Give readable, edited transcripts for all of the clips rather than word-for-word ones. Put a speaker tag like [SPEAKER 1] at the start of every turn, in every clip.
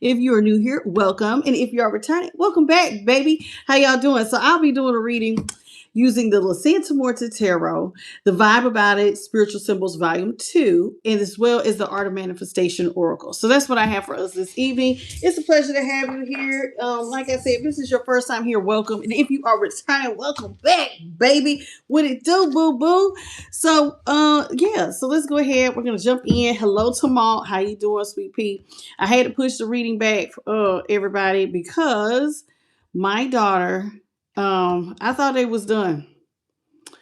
[SPEAKER 1] If you are new here, welcome. And if you are returning, welcome back, baby. How y'all doing? So I'll be doing a reading using the Santa Morta Tarot, the Vibe About It, Spiritual Symbols Volume 2, and as well as the Art of Manifestation Oracle. So that's what I have for us this evening. It's a pleasure to have you here. Like I said, if this is your first time here, welcome. And if you are returning, welcome back, baby. What it do, boo-boo? So, yeah, so let's go ahead. We're going to jump in. Hello, Tamal. How you doing, sweet pea? I had to push the reading back, everybody, because my daughter... I thought they was done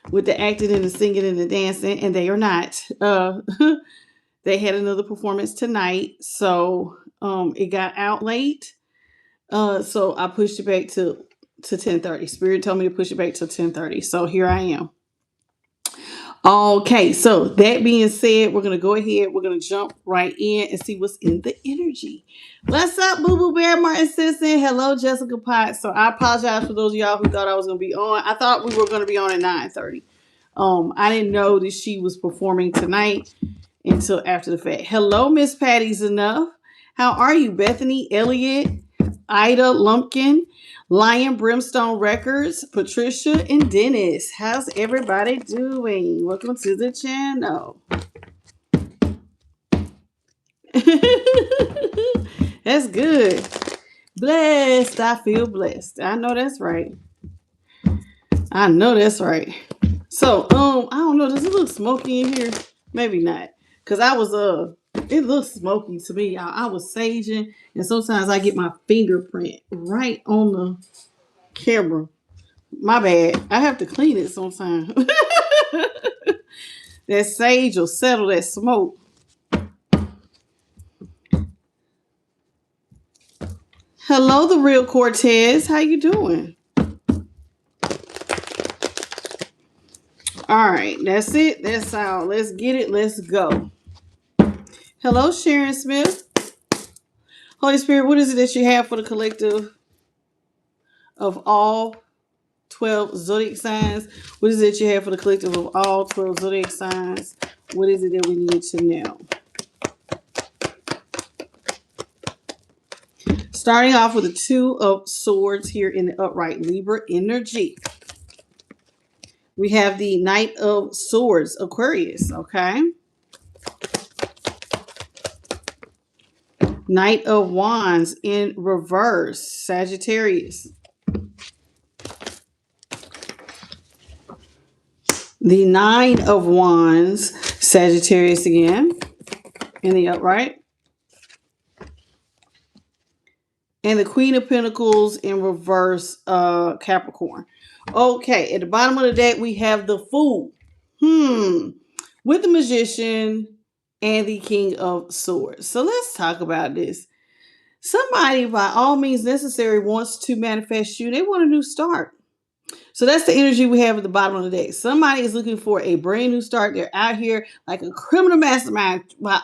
[SPEAKER 1] with the acting and the singing and the dancing, and they are not. They had another performance tonight, so it got out late. So I pushed it back to 10:30. Spirit told me to push it back to 10:30. So here I am. Okay, so that being said, we're gonna go ahead. We're gonna jump right in and see what's in the energy. What's up, Boo Boo Bear Martin Simpson? Hello, Jessica Potts. So I apologize for those of y'all who thought I was gonna be on. I thought we were gonna be on at 9:30. I didn't know that she was performing tonight until after the fact. Hello, Miss Patty's Enough. How are you, Bethany Elliott, Ida Lumpkin, Lion Brimstone Records, Patricia, and Dennis? How's everybody doing? Welcome to the channel. That's good. Blessed. I feel blessed. I know that's right. I know that's right. So, I don't know. Does it look smoky in here? Maybe not. Cause I was it looks smoky to me, y'all. I was saging, and sometimes I get my fingerprint right on the camera. My bad. I have to clean it sometimes. That sage will settle that smoke. Hello, the real Cortez. How you doing? All right, that's it. That's all. Let's get it. Let's go. Hello, Sharon Smith. Holy Spirit, what is it that you have for the collective of all 12 zodiac signs? What is it that you have for the collective of all 12 zodiac signs? What is it that we need to know? Starting off with the Two of Swords here in the upright Libra energy. We have the Knight of Swords, Aquarius, okay? Knight of Wands in reverse, Sagittarius. The Nine of Wands, Sagittarius again, in the upright. And the Queen of Pentacles in reverse, Capricorn. Okay, at the bottom of the deck, we have the Fool. With the Magician and the King of Swords. So let's talk about this. Somebody, by all means necessary, wants to manifest you. They want a new start. So that's the energy we have at the bottom of the deck. Somebody is looking for a brand new start. They're out here like a criminal mastermind. By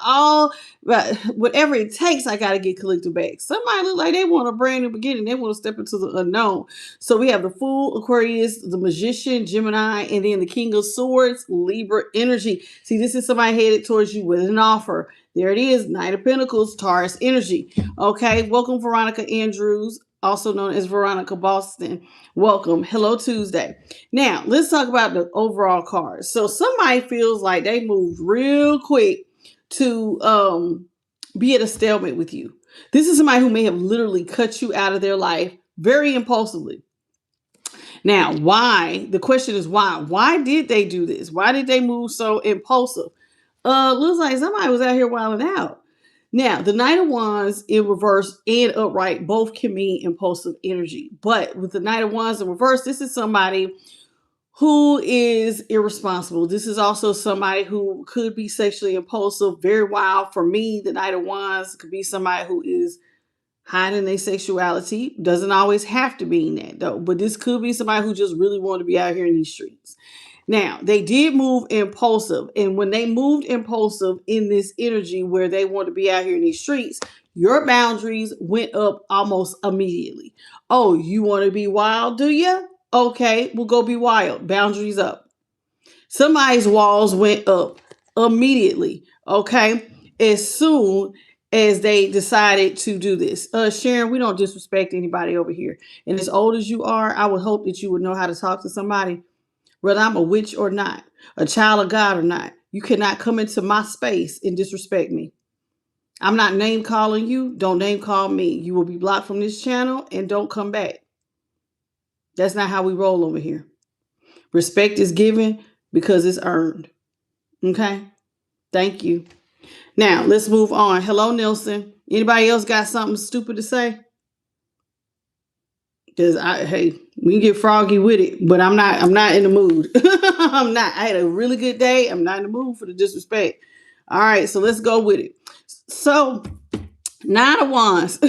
[SPEAKER 1] whatever it takes, I got to get collected back. Somebody look like they want a brand new beginning. They want to step into the unknown. So we have the Fool, Aquarius, the Magician, Gemini, and then the King of Swords, Libra energy. See, this is somebody headed towards you with an offer. There it is, Knight of Pentacles, Taurus energy. Okay, welcome Veronica Andrews, also known as Veronica Boston. Welcome. Hello, Tuesday. Now, let's talk about the overall cards. So somebody feels like they moved real quick to be at a stalemate with you. This is somebody who may have literally cut you out of their life very impulsively. Now, why? The question is why? Why did they do this? Why did they move so impulsive? Looks like somebody was out here wilding out. Now, the Knight of Wands in reverse and upright both can mean impulsive energy. But with the Knight of Wands in reverse, this is somebody who is irresponsible. This is also somebody who could be sexually impulsive, very wild. For me, the Knight of Wands could be somebody who is hiding their sexuality. Doesn't always have to be that, though. But this could be somebody who just really wanted to be out here in these streets. Now, they did move impulsive. And when they moved impulsive in this energy where they want to be out here in these streets, your boundaries went up almost immediately. Oh, you want to be wild, do you? Okay, we'll go be wild. Boundaries up. Somebody's walls went up immediately. Okay, as soon as they decided to do this. Sharon, we don't disrespect anybody over here. And as old as you are, I would hope that you would know how to talk to somebody, whether I'm a witch or not, a child of God or not. You cannot come into my space and disrespect me. I'm not name calling you. Don't name call me. You will be blocked from this channel and don't come back. That's not how we roll over here. Respect is given because it's earned. Okay? Thank you. Now, let's move on. Hello, Nelson. Anybody else got something stupid to say? Because we can get froggy with it, but I'm not in the mood. I'm not. I had a really good day. I'm not in the mood for the disrespect. All right, so let's go with it. So, 9 of Wands.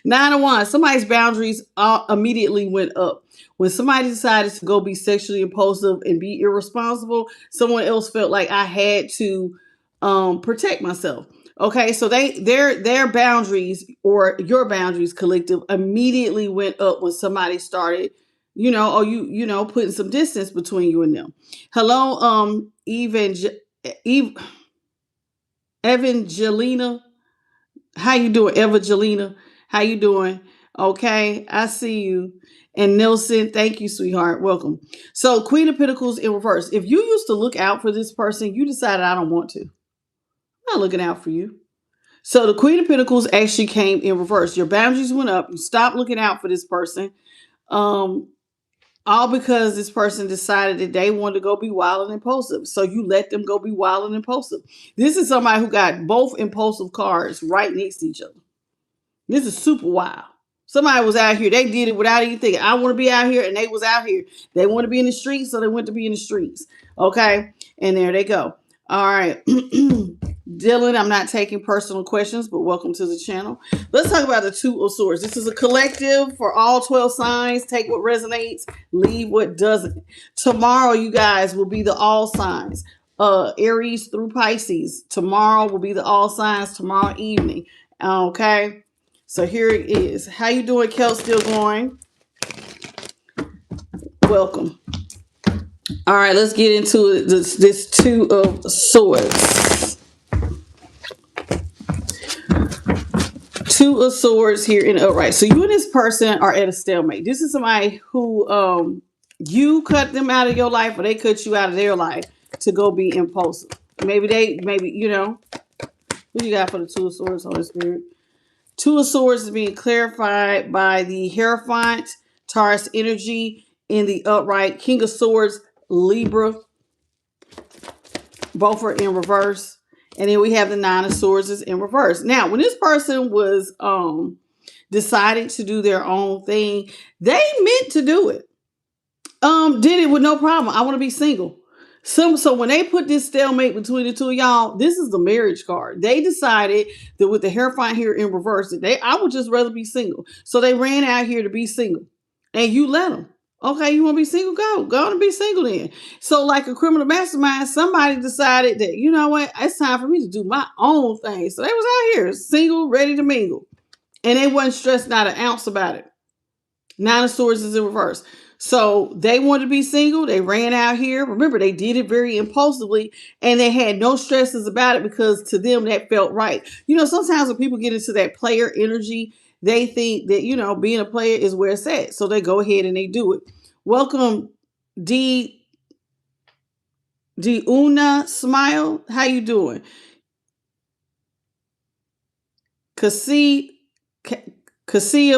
[SPEAKER 1] 9 of Wands. Somebody's boundaries immediately went up. When somebody decided to go be sexually impulsive and be irresponsible, someone else felt like I had to protect myself. Okay, so their boundaries, or your boundaries, collective, immediately went up when somebody started, putting some distance between you and them. Hello, Evangelina. How you doing, Evangelina? How you doing? Okay, I see you. And Nelson, thank you, sweetheart. Welcome. So, Queen of Pentacles in reverse. If you used to look out for this person, you decided I don't want to. I'm not looking out for you. So the Queen of Pentacles actually came in reverse. Your boundaries went up. You stopped looking out for this person. All because this person decided that they wanted to go be wild and impulsive. So you let them go be wild and impulsive. This is somebody who got both impulsive cards right next to each other. This is super wild. Somebody was out here. They did it without even thinking. I want to be out here, and they was out here. They want to be in the streets, so they went to be in the streets. Okay? And there they go. All right. Dylan, I'm not taking personal questions, but welcome to the channel. Let's talk about the 2 of Swords. This is a collective for all 12 signs. Take what resonates, leave what doesn't. Tomorrow, you guys, will be the all signs. Aries through Pisces. Tomorrow will be the all signs tomorrow evening. Okay? So here it is. How you doing, Kel? Still going? Welcome. All right, let's get into this 2 of Swords. 2 of Swords here in upright. So you and this person are at a stalemate. This is somebody who you cut them out of your life, or they cut you out of their life to go be impulsive. Maybe what you got for the 2 of Swords, Holy Spirit? 2 of Swords is being clarified by the Hierophant, Taurus energy in the upright. King of Swords, Libra. Both are in reverse. And then we have the 9 of Swords is in reverse. Now, when this person was decided to do their own thing, they meant to do it. Did it with no problem. I want to be single. So when they put this stalemate between the 2 of y'all, this is the marriage card. They decided that with the Hierophant here in reverse, that I would just rather be single. So they ran out here to be single. And you let them. Okay, you want to be single? Go on and be single then. So like a criminal mastermind, somebody decided that, you know what, it's time for me to do my own thing. So they was out here single, ready to mingle. And they wasn't stressed not an ounce about it. 9 of Swords is in reverse. So they wanted to be single. They ran out here. Remember, they did it very impulsively, and they had no stresses about it because to them that felt right. Sometimes when people get into that player energy, they think that, being a player is where it's at. So they go ahead and they do it. Welcome, Una Smile. How you doing? Cassia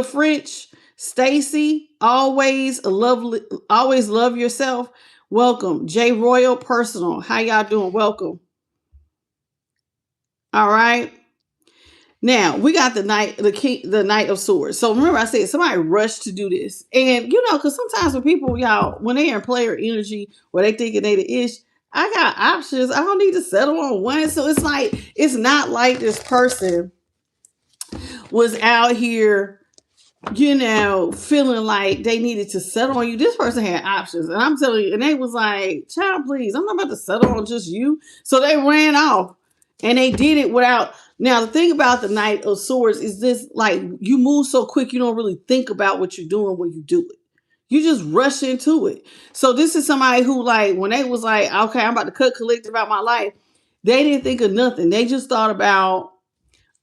[SPEAKER 1] French. Stacy, always love yourself. Welcome. J Royal Personal. How y'all doing? Welcome. All right. Now we got the Knight of Swords. So remember I said somebody rushed to do this. And because sometimes when people, y'all, when they are in player energy or they thinking they the ish, I got options. I don't need to settle on one. So it's not like this person was out here feeling like they needed to settle on you. This person had options. And I'm telling you, and they was like, child, please, I'm not about to settle on just you. So they ran off and they did it without. Now, the thing about the Knight of Swords is this, like, you move so quick, you don't really think about what you're doing when you do it. You just rush into it. So this is somebody who, like, when they was like, okay, I'm about to cut collective out my life, They didn't think of nothing. They just thought about,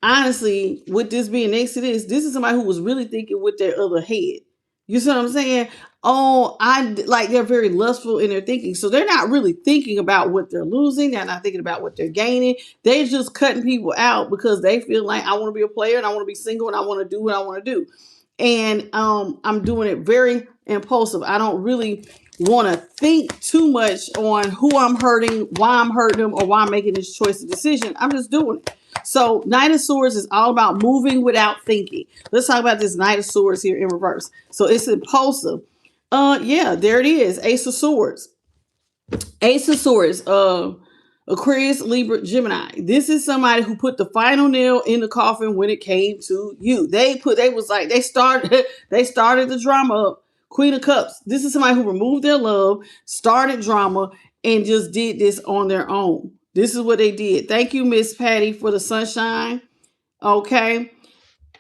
[SPEAKER 1] honestly, with this being next to this is somebody who was really thinking with their other head. You see what I'm saying? Oh, they're very lustful in their thinking. So they're not really thinking about what they're losing. They're not thinking about what they're gaining. They're just cutting people out because they feel like, I want to be a player and I want to be single and I want to do what I want to do. And I'm doing it very impulsive. I don't really want to think too much on who I'm hurting, why I'm hurting them, or why I'm making this choice or decision. I'm just doing it. So Knight of Swords is all about moving without thinking. Let's talk about this Knight of Swords here in reverse. So it's impulsive. Yeah, there it is. Ace of Swords. Ace of Swords. Aquarius, Libra, Gemini. This is somebody who put the final nail in the coffin when it came to you. They started the drama up. Queen of Cups. This is somebody who removed their love, started drama, and just did this on their own. This is what they did. Thank you, Miss Patty, for the sunshine. Okay.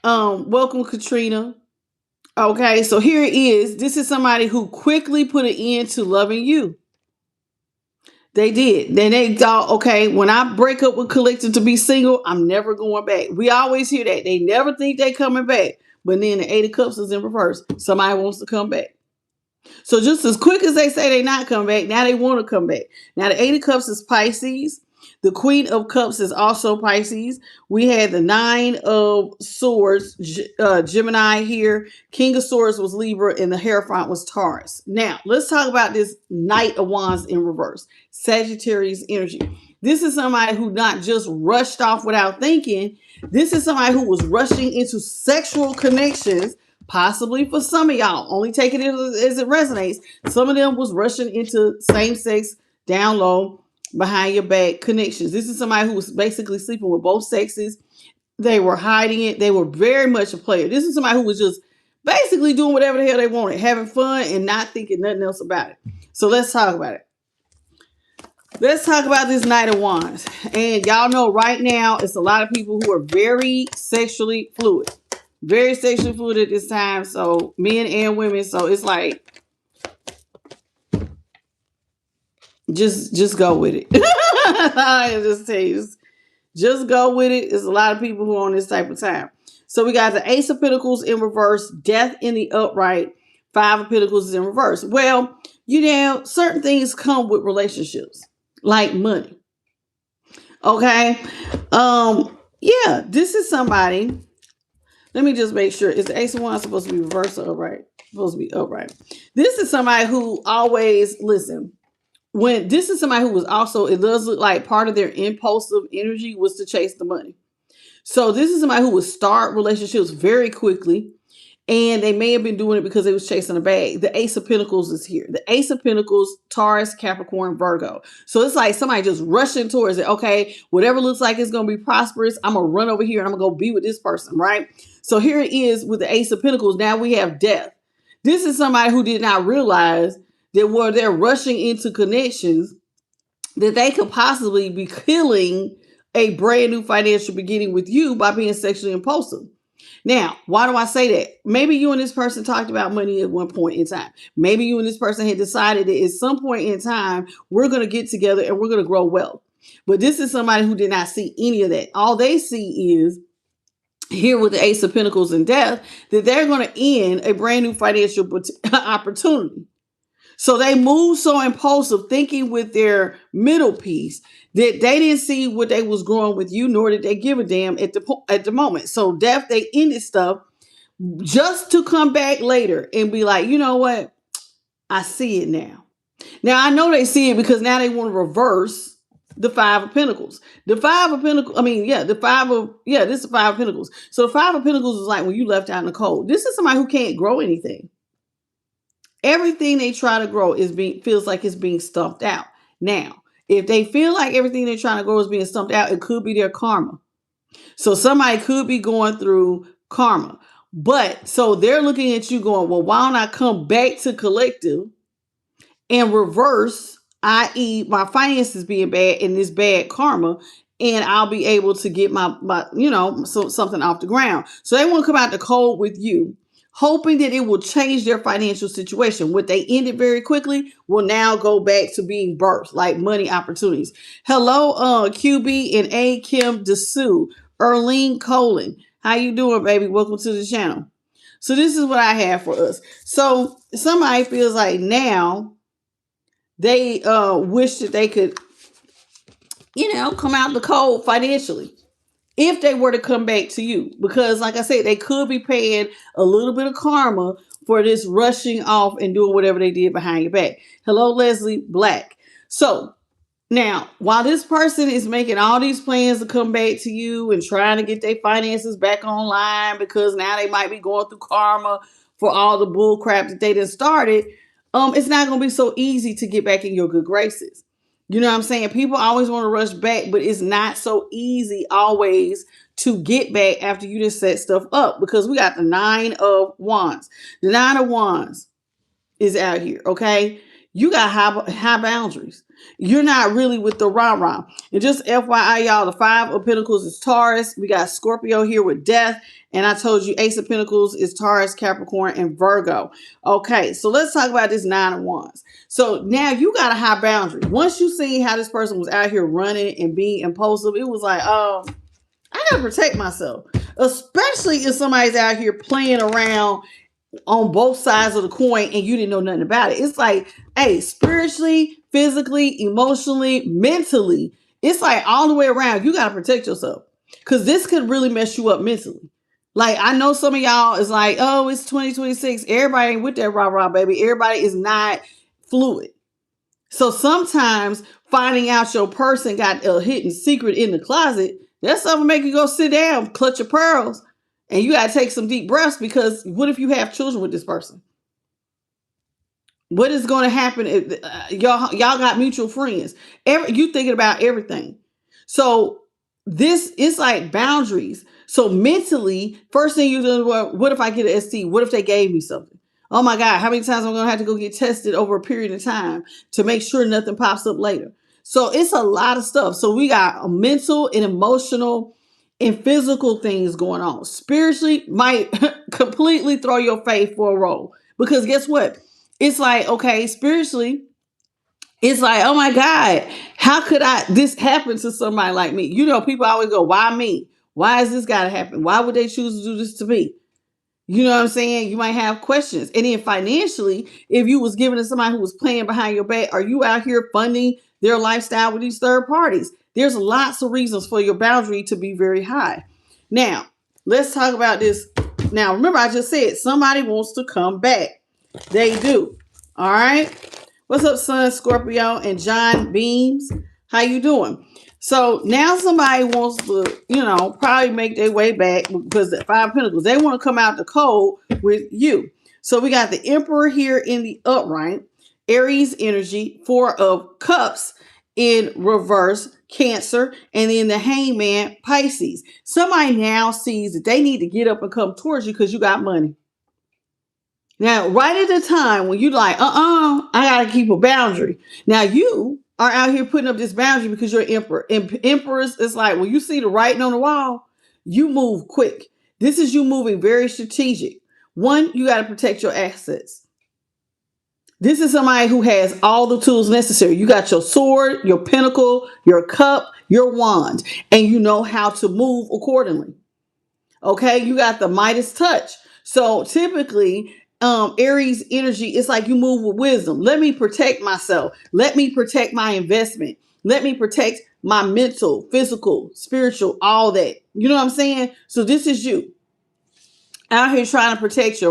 [SPEAKER 1] Welcome, Katrina. Okay, so here it is. This is somebody who quickly put an end to loving you. They did. Then they thought, okay, when I break up with Collective to be single, I'm never going back. We always hear that. They never think they coming back. But then the Eight of Cups is in reverse. Somebody wants to come back. So just as quick as they say they not come back, now they want to come back. Now the Eight of Cups is Pisces. The Queen of Cups is also Pisces. We had the Nine of Swords, Gemini here. King of Swords was Libra, and the Hierophant was Taurus. Now, let's talk about this Knight of Wands in reverse. Sagittarius energy. This is somebody who not just rushed off without thinking. This is somebody who was rushing into sexual connections, possibly for some of y'all. Only take it as it resonates. Some of them was rushing into same-sex, down low, behind your back connections. This is somebody who was basically sleeping with both sexes. They were hiding it. They were very much a player. This is somebody who was just basically doing whatever the hell they wanted, having fun and not thinking nothing else about it. So let's talk about it. Let's talk about this Knight of Wands. And y'all know right now, it's a lot of people who are very sexually fluid. Very sexually fluid at this time. So men and women. So it's like, just go with it. I just tell you, just go with it. There's a lot of people who are on this type of time. So we got the Ace of Pentacles in reverse, Death in the upright, Five of Pentacles is in reverse. Well, certain things come with relationships, like money. Okay. Yeah, this is somebody. Let me just make sure. Is the Ace of Wands supposed to be reverse or upright? Supposed to be upright. This is somebody who always, listen, when this is somebody who was also, it does look like part of their impulsive energy was to chase the money. So this is somebody who would start relationships very quickly, and they may have been doing it because they was chasing a bag. The Ace of Pentacles is here. The Ace of Pentacles, Taurus, Capricorn, Virgo. So it's like somebody just rushing towards it. Okay, whatever looks like it's going to be prosperous, I'm going to run over here and I'm going to go be with this person, right? So here it is with the Ace of Pentacles. Now we have death. This is somebody who did not realize that where they're rushing into connections, that they could possibly be killing a brand new financial beginning with you by being sexually impulsive. Now, why do I say that? Maybe you and this person talked about money at one point in time. Maybe you and this person had decided that at some point in time, we're going to get together and we're going to grow wealth. But this is somebody who did not see any of that. All they see is, here with the Ace of Pentacles and death, that they're going to end a brand new financial opportunity. So they move so impulsive, thinking with their middle piece, that they didn't see what they was growing with you, nor did they give a damn at the moment. So death, they ended stuff just to come back later and be like, you know what? I see it now. Now I know they see it because now they want to reverse the Five of Pentacles. The Five of Pentacles, this is the Five of Pentacles. So the Five of Pentacles is like when you left out in the cold. This is somebody who can't grow anything. Everything they try to grow feels like it's being stumped out. Now, if they feel like everything they're trying to grow is being stumped out, it could be their karma. So somebody could be going through karma. But so they're looking at you going, well, why don't I come back to collective and reverse, i.e. my finances being bad and this bad karma, and I'll be able to get my something off the ground. So they want to come out the cold with you, hoping that it will change their financial situation. What they ended very quickly will now go back to being birthed, like money opportunities. Hello, QB and A Kim Dessou, Erlene Colin. How you doing, baby? Welcome to the channel. So this is what I have for us. So somebody feels like now they wish that they could, come out the cold financially if they were to come back to you. Because like I said, they could be paying a little bit of karma for this rushing off and doing whatever they did behind your back. Hello, Leslie Black. So now, while this person is making all these plans to come back to you and trying to get their finances back online because now they might be going through karma for all the bull crap that they done started, it's not going to be so easy to get back in your good graces. You know what I'm saying? People always want to rush back, but it's not so easy always to get back after you just set stuff up, because we got the 9 of Wands. The 9 of Wands is out here, okay? You got high boundaries. You're not really with the rah-rah. And just FYI, y'all, the 5 of Pentacles is Taurus. We got Scorpio here with Death. And I told you Ace of Pentacles is Taurus, Capricorn, and Virgo. Okay, so let's talk about this 9 of Wands. So now you got a high boundary. Once you see how this person was out here running and being impulsive, it was like, I got to protect myself. Especially if somebody's out here playing around on both sides of the coin and you didn't know nothing about it. It's like, hey, spiritually, physically, emotionally, mentally, it's like all the way around. You got to protect yourself, because this could really mess you up mentally. Like, I know some of y'all is like, oh, it's 2026. Everybody ain't with that rah-rah, baby. Everybody is not fluid. So sometimes finding out your person got a hidden secret in the closet, that's something make you go sit down, clutch your pearls. And you got to take some deep breaths, because what if you have children with this person? What is going to happen if y'all got mutual friends? You thinking about everything. So this is like boundaries. So mentally, first thing you do, well, what if I get an ST? What if they gave me something? Oh my God, how many times I'm going to have to go get tested over a period of time to make sure nothing pops up later? So it's a lot of stuff. So we got a mental and emotional and physical things going on. Spiritually might completely throw your faith for a roll, because guess what? It's like, okay, spiritually, it's like, oh my God, how could this happen to somebody like me? People always go, why me? Why is this got to happen? Why would they choose to do this to me? You know what I'm saying? You might have questions. And then financially, if you was giving to somebody who was playing behind your back, are you out here funding their lifestyle with these third parties? There's lots of reasons for your boundary to be very high. Now, let's talk about this. Now, remember, I just said somebody wants to come back. They do. All right. What's up, Sun Scorpio and John Beams? How you doing? So now somebody wants to, probably make their way back, because the 5 of Pentacles, they want to come out the cold with you. So we got the Emperor here in the upright, Aries energy, 4 of Cups in reverse, Cancer, and then the Hangman, Pisces. Somebody now sees that they need to get up and come towards you because you got money. Now, right at the time when you like, I got to keep a boundary. Now you are out here putting up this boundary because you're an emperor. And emperors, it's like when you see the writing on the wall, you move quick. This is you moving very strategic. One, you got to protect your assets. This is somebody who has all the tools necessary. You got your sword, your pentacle, your cup, your wand, and you know how to move accordingly. Okay, you got the Midas touch. So typically, Aries energy, it's like you move with wisdom. Let me protect myself. Let me protect my investment. Let me protect my mental, physical, spiritual, all that. You know what I'm saying? So this is you out here trying to protect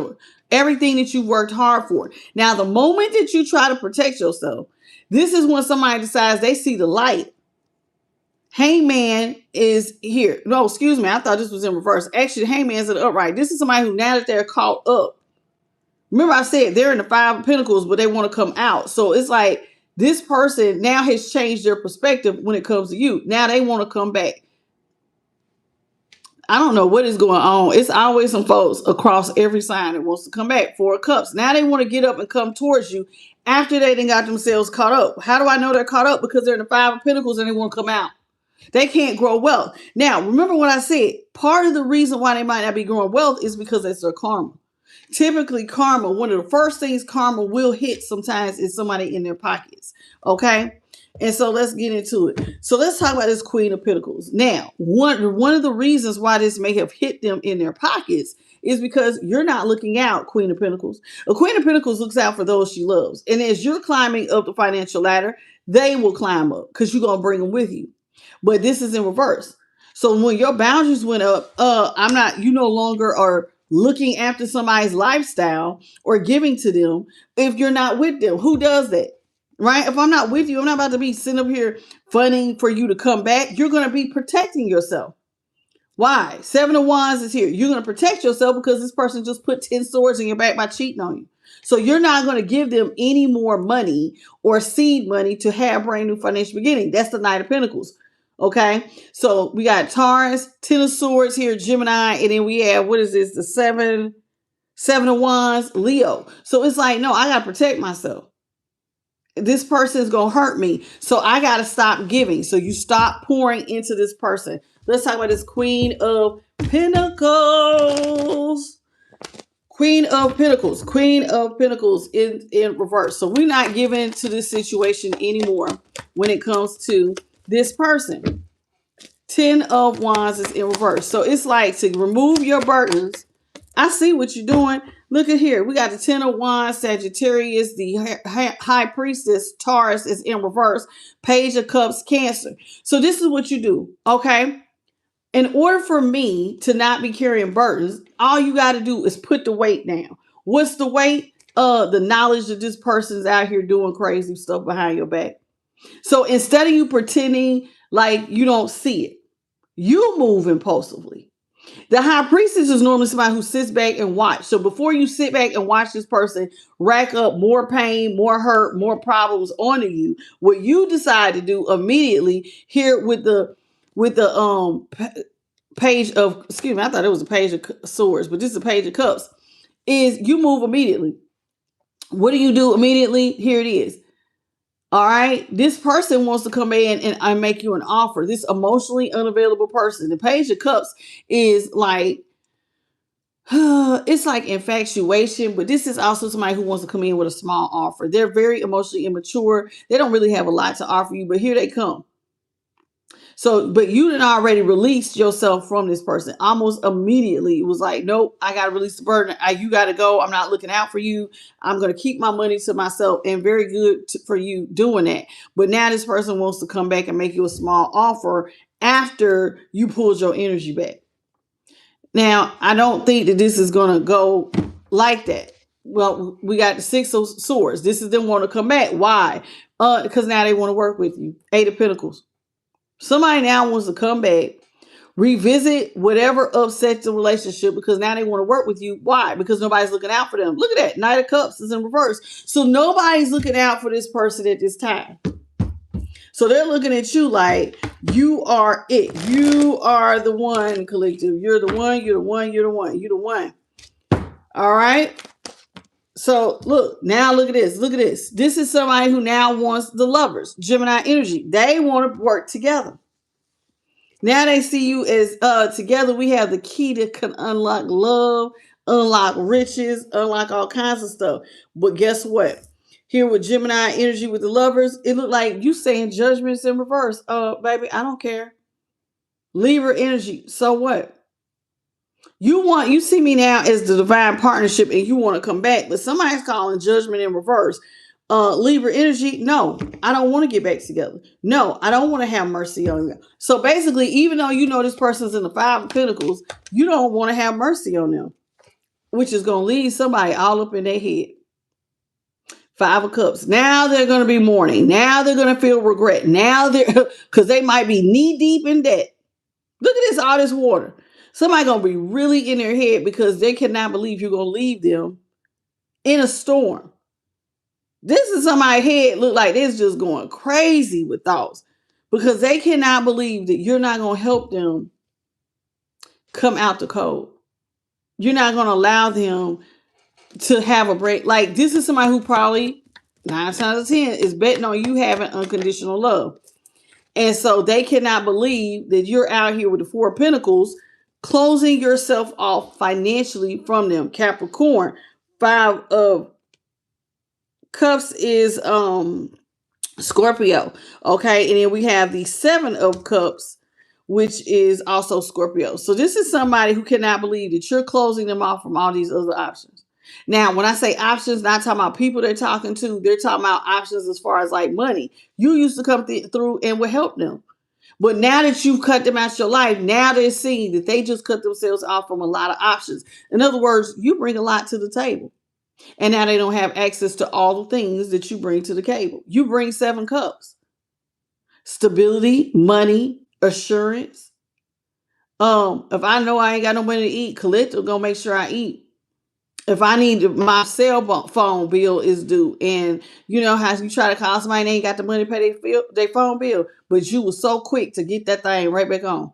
[SPEAKER 1] everything that you worked hard for. Now, the moment that you try to protect yourself, this is when somebody decides they see the light. Hangman is here. No, excuse me. I thought this was in reverse. Actually, Hangman's in the upright. This is somebody who, now that they're caught up, remember I said they're in the 5 of Pentacles, but they want to come out. So it's like this person now has changed their perspective when it comes to you. Now they want to come back. I don't know what is going on. It's always some folks across every sign that wants to come back. 4 of Cups. Now they want to get up and come towards you after they done got themselves caught up. How do I know they're caught up? Because they're in the 5 of Pentacles and they want to come out. They can't grow wealth. Now, remember what I said. Part of the reason why they might not be growing wealth is because it's their karma. Typically, karma, one of the first things karma will hit sometimes is somebody in their pockets. Okay. And so let's get into it. So let's talk about this Queen of Pentacles. Now, one of the reasons why this may have hit them in their pockets is because you're not looking out, Queen of Pentacles. A Queen of Pentacles looks out for those she loves. And as you're climbing up the financial ladder, they will climb up because you're going to bring them with you. But this is in reverse. So when your boundaries went up, you no longer are looking after somebody's lifestyle or giving to them if you're not with them. Who does that? Right? If I'm not with you, I'm not about to be sitting up here funny for you to come back. You're going to be protecting yourself. Why? 7 of Wands is here. You're going to protect yourself because this person just put 10 swords in your back by cheating on you. So you're not going to give them any more money or seed money to have brand new financial beginning. That's the Knight of Pentacles. Okay. So we got Taurus, 10 of Swords here, Gemini, and then we have, what is this? The 7 of Wands, Leo. So it's like, no, I got to protect myself. This person is going to hurt me. So I got to stop giving. So you stop pouring into this person. Let's talk about this Queen of Pentacles. Queen of Pentacles. Queen of Pentacles in reverse. So we're not giving to this situation anymore when it comes to this person. 10 of Wands is in reverse. So it's like to remove your burdens. I see what you're doing. Look at here. We got the 10 of Wands, Sagittarius, the High Priestess, Taurus is in reverse. Page of Cups, Cancer. So this is what you do, okay? In order for me to not be carrying burdens, all you got to do is put the weight down. What's the weight? The knowledge that this person's out here doing crazy stuff behind your back. So instead of you pretending like you don't see it, you move impulsively. The High Priestess is normally somebody who sits back and watch. So before you sit back and watch this person rack up more pain, more hurt, more problems onto you, what you decide to do immediately here with the page of, excuse me, I thought it was a page of swords, but this is a page of cups, is you move immediately. What do you do immediately? Here it is. All right. This person wants to come in and I make you an offer. This emotionally unavailable person. The Page of Cups is like, it's like infatuation, but this is also somebody who wants to come in with a small offer. They're very emotionally immature. They don't really have a lot to offer you, but here they come. So, but you done already released yourself from this person almost immediately. It was like, nope, I got to release the burden. You got to go. I'm not looking out for you. I'm going to keep my money to myself, and very good for you doing that. But now this person wants to come back and make you a small offer after you pulled your energy back. Now, I don't think that this is going to go like that. Well, we got the 6 of Swords. This is them want to come back. Why? Because now they want to work with you. 8 of Pentacles. Somebody now wants to come back, revisit whatever upset the relationship because now they want to work with you. Why? Because nobody's looking out for them. Look at that. Knight of Cups is in reverse. So nobody's looking out for this person at this time. So they're looking at you like you are it. You are the one, collective. You're the one. You're the one. You're the one. You're the one. All right. So look, now look at this. Look at this. This is somebody who now wants the Lovers, Gemini energy. They want to work together. Now they see you as together. We have the key that can unlock love, unlock riches, unlock all kinds of stuff. But guess what? Here with Gemini energy with the Lovers, it looked like you saying judgments in reverse. Baby, I don't care. Libra energy. So what? You see me now as the divine partnership and you want to come back, but somebody's calling judgment in reverse. Libra energy, no, I don't want to get back together. No, I don't want to have mercy on you. So basically, even though you know this person's in the 5 of Pentacles, you don't want to have mercy on them, which is going to leave somebody all up in their head. 5 of Cups. Now they're going to be mourning. Now they're going to feel regret. Now because they might be knee deep in debt. Look at this, all this water. Somebody going to be really in their head because they cannot believe you're going to leave them in a storm. This is somebody's head look like it's just going crazy with thoughts because they cannot believe that you're not going to help them come out the cold. You're not going to allow them to have a break. Like this is somebody who probably 9 times out of 10 is betting on you having unconditional love. And so they cannot believe that you're out here with the 4 of Pentacles closing yourself off financially from them. Capricorn, 5 of Cups is Scorpio. Okay, and then we have the 7 of Cups, which is also Scorpio. So this is somebody who cannot believe that you're closing them off from all these other options. Now, when I say options, not talking about people they're talking to, they're talking about options as far as like money. You used to come through and would help them. But now that you've cut them out your life, now they're seeing that they just cut themselves off from a lot of options. In other words, you bring a lot to the table. And now they don't have access to all the things that you bring to the table. You bring 7 cups. Stability, money, assurance. If I know I ain't got no money to eat, Collective gonna make sure I eat. If I need my cell phone bill is due, and you know how you try to call somebody and they ain't got the money to pay their phone bill, but you was so quick to get that thing right back on.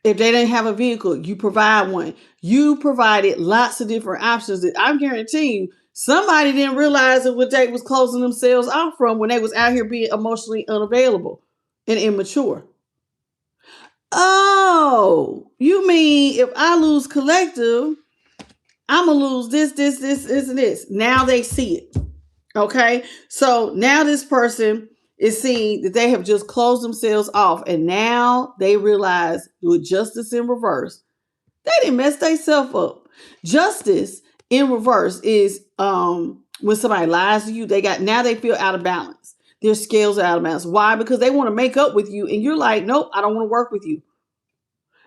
[SPEAKER 1] If they didn't have a vehicle, you provide one. You provided lots of different options that I'm guaranteeing you somebody didn't realize what they was closing themselves off from when they was out here being emotionally unavailable and immature. Oh, you mean if I lose Collective, I'm going to lose this, and this. Now they see it. Okay. So now this person is seeing that they have just closed themselves off. And now they realize with justice in reverse, they didn't mess themselves up. Justice in reverse is when somebody lies to you, now they feel out of balance. Their scales are out of balance. Why? Because they want to make up with you. And you're like, nope, I don't want to work with you.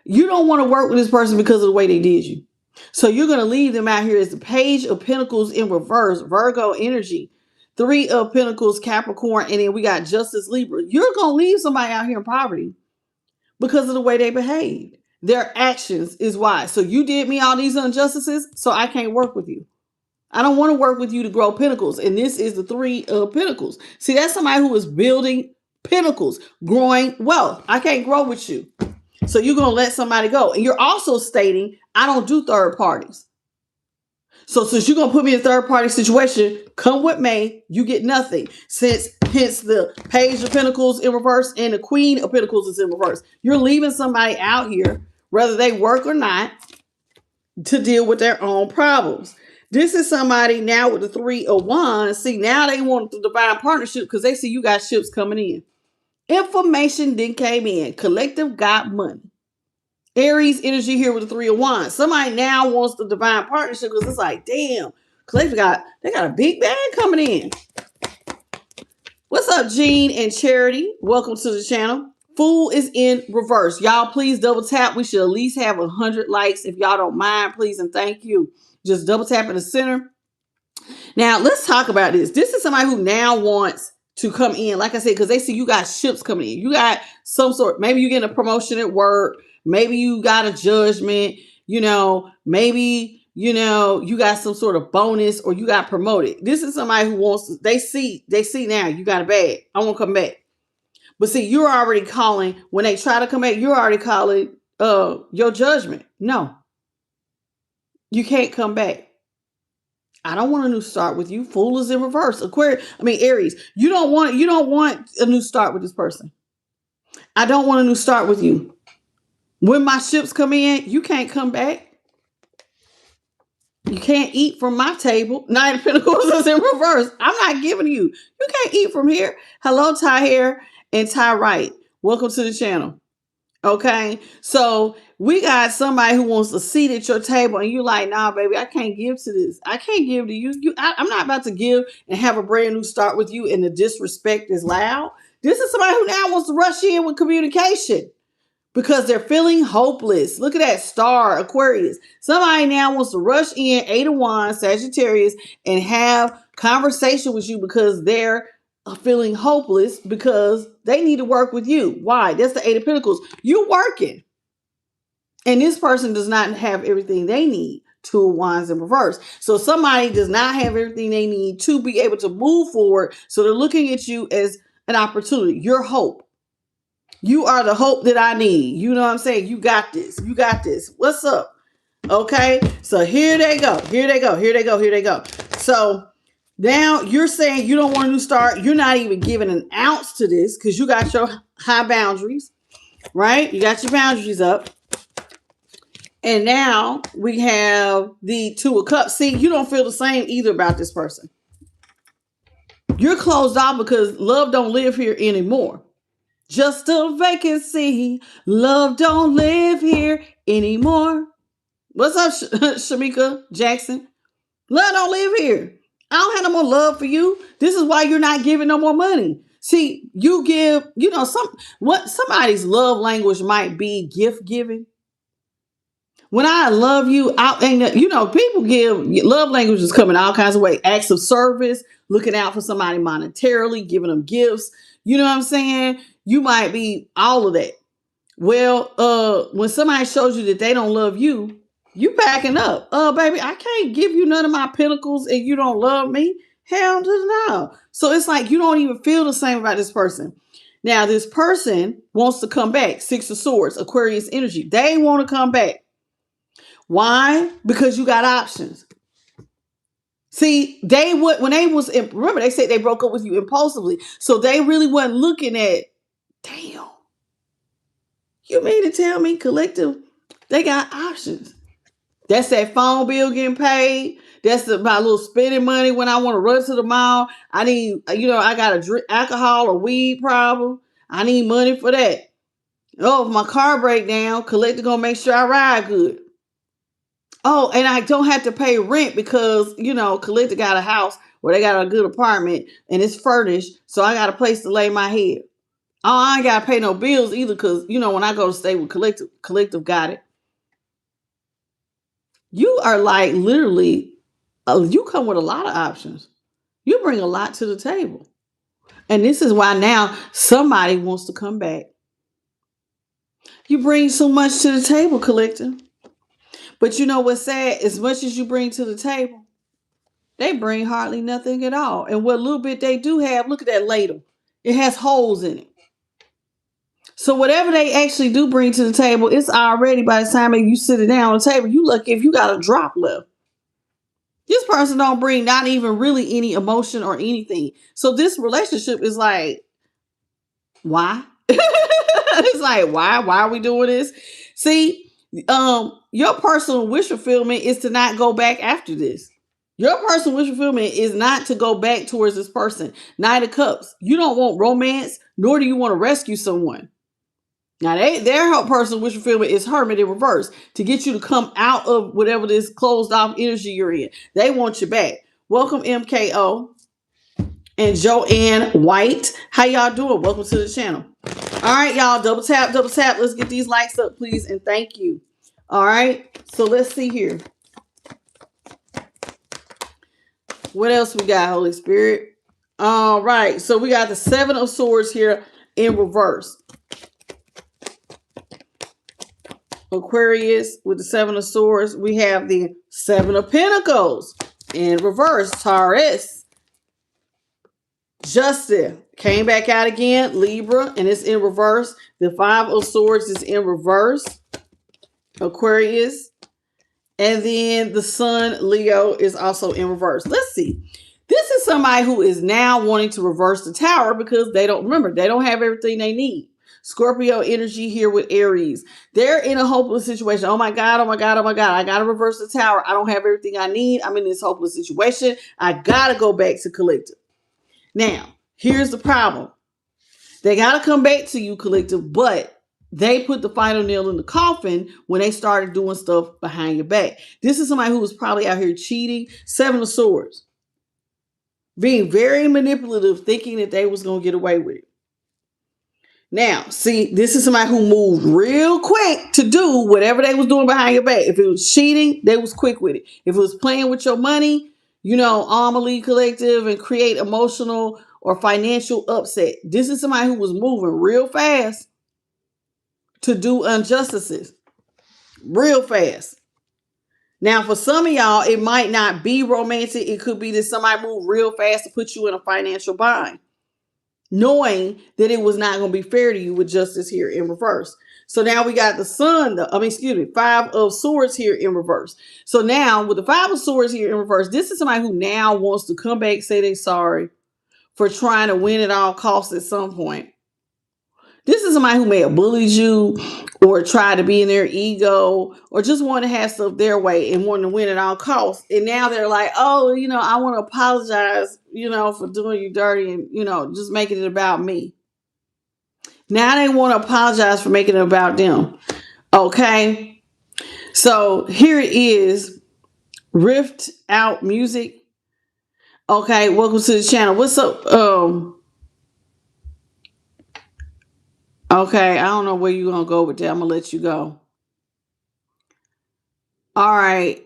[SPEAKER 1] You don't want to work with this person because of the way they did you. So you're going to leave them out here as the Page of Pentacles in reverse, Virgo energy, 3 of Pentacles, Capricorn, and then we got Justice, Libra. You're going to leave somebody out here in poverty because of the way they behaved. Their actions is why. So you did me all these injustices, so I can't work with you. I don't want to work with you to grow pentacles. And this is the 3 of Pentacles. See, that's somebody who is building pentacles, growing wealth. I can't grow with you. So you're going to let somebody go. And you're also stating, I don't do third parties. So since you're going to put me in a third party situation, come with me, you get nothing. Hence the Page of Pentacles in reverse and the Queen of Pentacles is in reverse. You're leaving somebody out here, whether they work or not, to deal with their own problems. This is somebody now with the 3 of Wands. See, now they want the divine partnership because they see you got ships coming in. Information then came in. Collective got money. Aries energy here with the 3 of Wands. Somebody now wants the divine partnership because it's like, damn, Collective got a big bag coming in. What's up, Jean and Charity? Welcome to the channel. Fool is in reverse. Y'all, please double tap. We should at least have 100 likes. If y'all don't mind, please and thank you. Just double tap in the center. Now, let's talk about this. This is somebody who now wants to come in, like I said, because they see you got ships coming in. You got some sort, maybe you getting a promotion at work. Maybe you got a judgment, maybe, you got some sort of bonus or you got promoted. This is somebody who wants to, they see now you got a bag. I won't come back. But see, you're already calling, when they try to come back, you're already calling your judgment. No, you can't come back. I don't want a new start with you. Fool is in reverse. Aries, you don't want a new start with this person. I don't want a new start with you. When my ships come in, you can't come back. You can't eat from my table. 9 of Pentacles is in reverse. I'm not giving you. You can't eat from here. Hello, Ty Hair and Ty Wright. Welcome to the channel. Okay, so we got somebody who wants a seat at your table and you're like, nah, baby, I can't give to this. I can't give to you. I'm not about to give and have a brand new start with you and the disrespect is loud. This is somebody who now wants to rush in with communication because they're feeling hopeless. Look at that star, Aquarius. Somebody now wants to rush in, 8 of Wands, Sagittarius, and have conversation with you because they're feeling hopeless because they need to work with you. Why? That's the 8 of Pentacles. You're working. And this person does not have everything they need. 2 of Wands in reverse. So somebody does not have everything they need to be able to move forward. So they're looking at you as an opportunity. Your hope. You are the hope that I need. You know what I'm saying? You got this. You got this. What's up? Okay. So here they go. Here they go. Here they go. Here they go. So now you're saying you don't want a new start. You're not even giving an ounce to this because you got your high boundaries, right? You got your boundaries up. And now we have the Two of Cups. See, you don't feel the same either about this person. You're closed off because love don't live here anymore. Just a vacancy. Love don't live here anymore. What's up, Shamika Jackson? Love don't live here. I don't have no more love for you. This is why you're not giving no more money. See, you give, somebody's love language might be gift giving. When I love you, people give love languages come in all kinds of ways. Acts of service, looking out for somebody monetarily, giving them gifts. You know what I'm saying? You might be all of that. Well, when somebody shows you that they don't love you, you backing up. Baby, I can't give you none of my pinnacles and you don't love me. Hell to no. So it's like you don't even feel the same about this person. Now, this person wants to come back. Six of Swords, Aquarius energy. They want to come back. Why? Because you got options. See, remember they said they broke up with you impulsively. So they really wasn't looking at, damn, you mean to tell me, collective, they got options. That's that phone bill getting paid. That's my little spending money when I want to run to the mall. I need, I got a drink, alcohol or weed problem. I need money for that. Oh, if my car break down, collective gonna make sure I ride good. Oh, and I don't have to pay rent because, collector got a house where they got a good apartment and it's furnished. So I got a place to lay my head. Oh, I ain't got to pay no bills either because, when I go to stay with collective got it. You are like literally, you come with a lot of options. You bring a lot to the table. And this is why now somebody wants to come back. You bring so much to the table, collective. But you know what's sad? As much as you bring to the table, they bring hardly nothing at all. And what little bit they do have, look at that ladle. It has holes in it. So whatever they actually do bring to the table, it's already, by the time you sit it down on the table, you lucky if you got a drop left. This person don't bring not even really any emotion or anything. So this relationship is like, why? It's like, why? Why are we doing this? See, your personal wish fulfillment is to not go back after this. Your personal wish fulfillment is not to go back towards this person. Knight of Cups. You don't want romance, nor do you want to rescue someone. Now, their personal wish fulfillment is Hermit in reverse, to get you to come out of whatever this closed off energy you're in. They want you back. Welcome, MKO and Joanne White. How y'all doing? Welcome to the channel. All right, y'all. Double tap, double tap. Let's get these likes up, please, and thank you. All right. So let's see here. What else we got, Holy Spirit? All right. So we got the Seven of Swords here in reverse. Aquarius with the Seven of Swords. We have the Seven of Pentacles in reverse. Taurus. Justice came back out again. Libra, and it's in reverse. The Five of Swords is in reverse. Aquarius. And then the Sun, Leo, is also in reverse. Let's see. This is somebody who is now wanting to reverse the Tower because they don't have everything they need. Scorpio energy here with Aries. They're in a hopeless situation. Oh my God, oh my God, oh my God. I got to reverse the Tower. I don't have everything I need. I'm in this hopeless situation. I got to go back to collective. Now, here's the problem. They got to come back to you, collective, but they put the final nail in the coffin when they started doing stuff behind your back. This is somebody who was probably out here cheating. Seven of Swords. Being very manipulative, thinking that they was going to get away with it. Now, see, this is somebody who moved real quick to do whatever they was doing behind your back. If it was cheating, they was quick with it. If it was playing with your money, arm a lead collective and create emotional or financial upset. This is somebody who was moving real fast to do injustices. Real fast. Now, for some of y'all, it might not be romantic. It could be that somebody moved real fast to put you in a financial bind, knowing that it was not going to be fair to you with justice here in reverse. So now we got the Sun, Five of Swords here in reverse. So now with the Five of Swords here in reverse, this is somebody who now wants to come back, say they're sorry for trying to win at all costs at some point. This is somebody who may have bullied you or tried to be in their ego or just want to have stuff their way and want to win at all costs. And now they're like, oh, I want to apologize, for doing you dirty and, just making it about me. Now they want to apologize for making it about them. Okay. So here it is. Rift out music. Okay. Welcome to the channel. What's up? Okay. I don't know where you're going to go with that. I'm going to let you go. All right.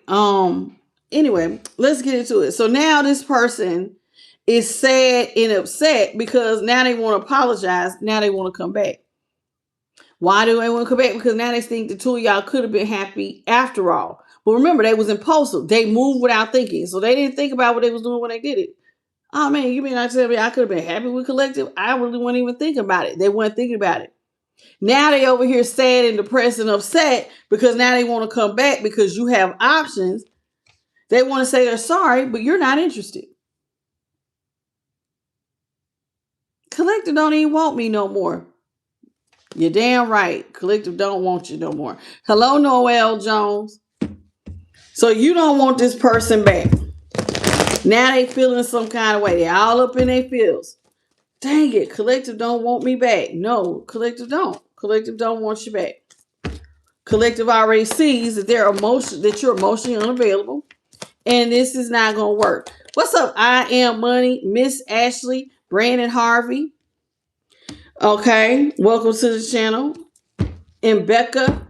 [SPEAKER 1] Anyway, let's get into it. So now this person is sad and upset because now they want to apologize. Now they want to come back. Why do they want to come back? Because now they think the two of y'all could have been happy after all. But remember, they was impulsive. They moved without thinking. So they didn't think about what they was doing when they did it. Oh man, you mean I tell me I could have been happy with collective? I really wasn't even thinking about it. They weren't thinking about it. Now they over here sad and depressed and upset because now they want to come back because you have options. They want to say they're sorry, but you're not interested. Collective don't even want me no more. You're damn right. Collective don't want you no more. Hello, Noel Jones. So you don't want this person back. Now they feeling some kind of way. They all up in their feels. Dang it, collective don't want me back. No, collective don't. Collective don't want you back. Collective already sees that you're emotionally unavailable. And this is not going to work. What's up? I am Money, Miss Ashley, Brandon Harvey. Okay, welcome to the channel. And Becca,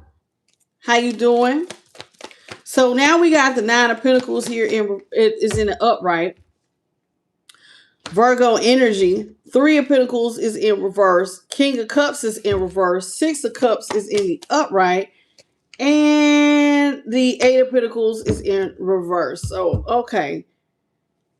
[SPEAKER 1] how you doing? So now we got the Nine of Pentacles here. It is in the upright. Virgo energy. Three of Pentacles is in reverse. King of Cups is in reverse. Six of Cups is in the upright. And the Eight of Pentacles is in reverse. So, okay.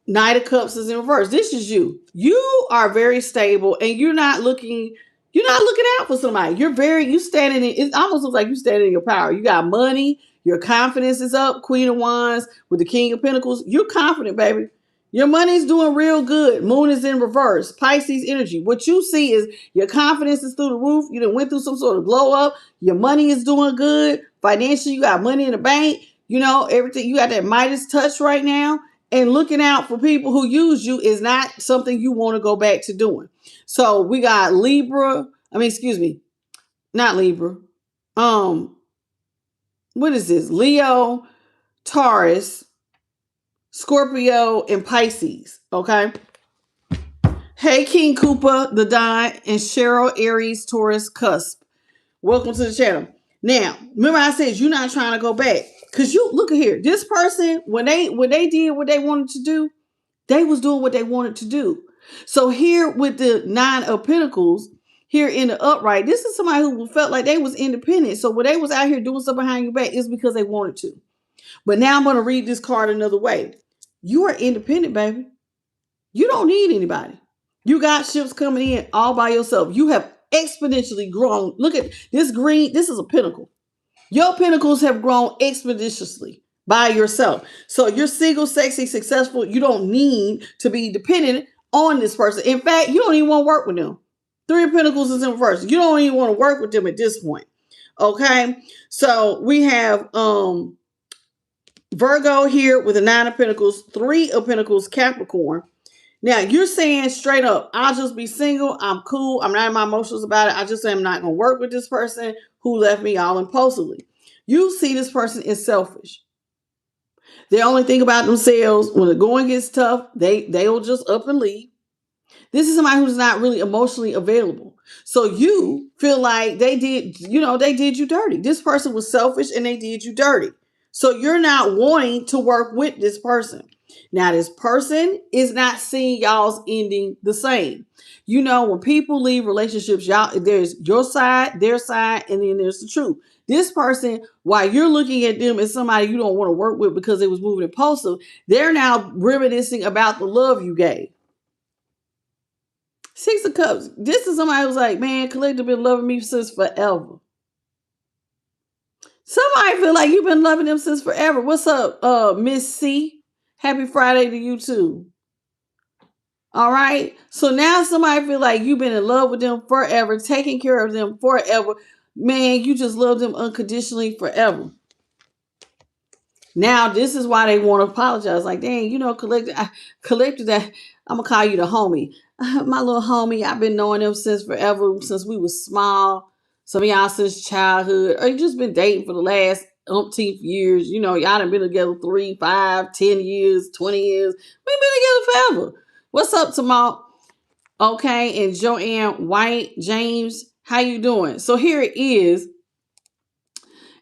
[SPEAKER 1] Knight of Cups is in reverse. This is you. You are very stable and you're not looking out for somebody. You standing in, it almost looks like you standing in your power. You got money. Your confidence is up. Queen of Wands with the King of Pentacles. You're confident, baby. Your money's doing real good. Moon is in reverse. Pisces energy. What you see is your confidence is through the roof. You done went through some sort of glow up. Your money is doing good. Financially, you got money in the bank. Everything. You got that Midas touch right now. And looking out for people who use you is not something you want to go back to doing. So we got Libra. Not Libra. What is this? Leo, Taurus, Scorpio, and Pisces. Okay. Hey, King Koopa, the Don, and Cheryl, Aries, Taurus, Cusp. Welcome to the channel. Now, remember I said you're not trying to go back. Because you look at here. This person, when they did what they wanted to do, they was doing what they wanted to do. So here with the Nine of Pentacles, here in the upright, this is somebody who felt like they was independent. So when they was out here doing stuff behind your back, it's because they wanted to. But now I'm going to read this card another way. You are independent, baby. You don't need anybody. You got ships coming in all by yourself. You have exponentially grown. Look at this green. This is a pentacle. Your pentacles have grown expeditiously by yourself. So you're single, sexy, successful. You don't need to be dependent on this person. In fact, you don't even want to work with them. Three of Pentacles is in reverse. You don't even want to work with them at this point. Okay. So we have Virgo here with the Nine of Pentacles, Three of Pentacles, Capricorn. Now you're saying straight up, I'll just be single. I'm cool. I'm not in my emotions about it. I just say I'm not going to work with this person who left me all impulsively. You see this person is selfish. They only think about themselves. When the going gets tough, they'll just up and leave. This is somebody who's not really emotionally available. So you feel like they did you dirty. This person was selfish and they did you dirty. So you're not wanting to work with this person. Now, this person is not seeing y'all's ending the same. When people leave relationships, there's your side, their side, and then there's the truth. This person, while you're looking at them as somebody you don't want to work with because they was moving impulsive, they're now reminiscing about the love you gave. Six of Cups. This is somebody who's like, man, collective been loving me since forever. Somebody feel like you've been loving them since forever. What's up, Miss C? Happy Friday to you too. All right. So now somebody feel like you've been in love with them forever, taking care of them forever. Man, you just love them unconditionally forever. Now this is why they want to apologize. Like, dang, collector that I'm gonna call you the homie. My little homie, I've been knowing them since forever, since we was small. Some of y'all since childhood, or you just been dating for the last umpteenth years. You know, y'all done been together 3, 5, 10 years, 20 years. We've been together forever. What's up, Tamal? Okay, and Joanne White, James, how you doing? So here it is,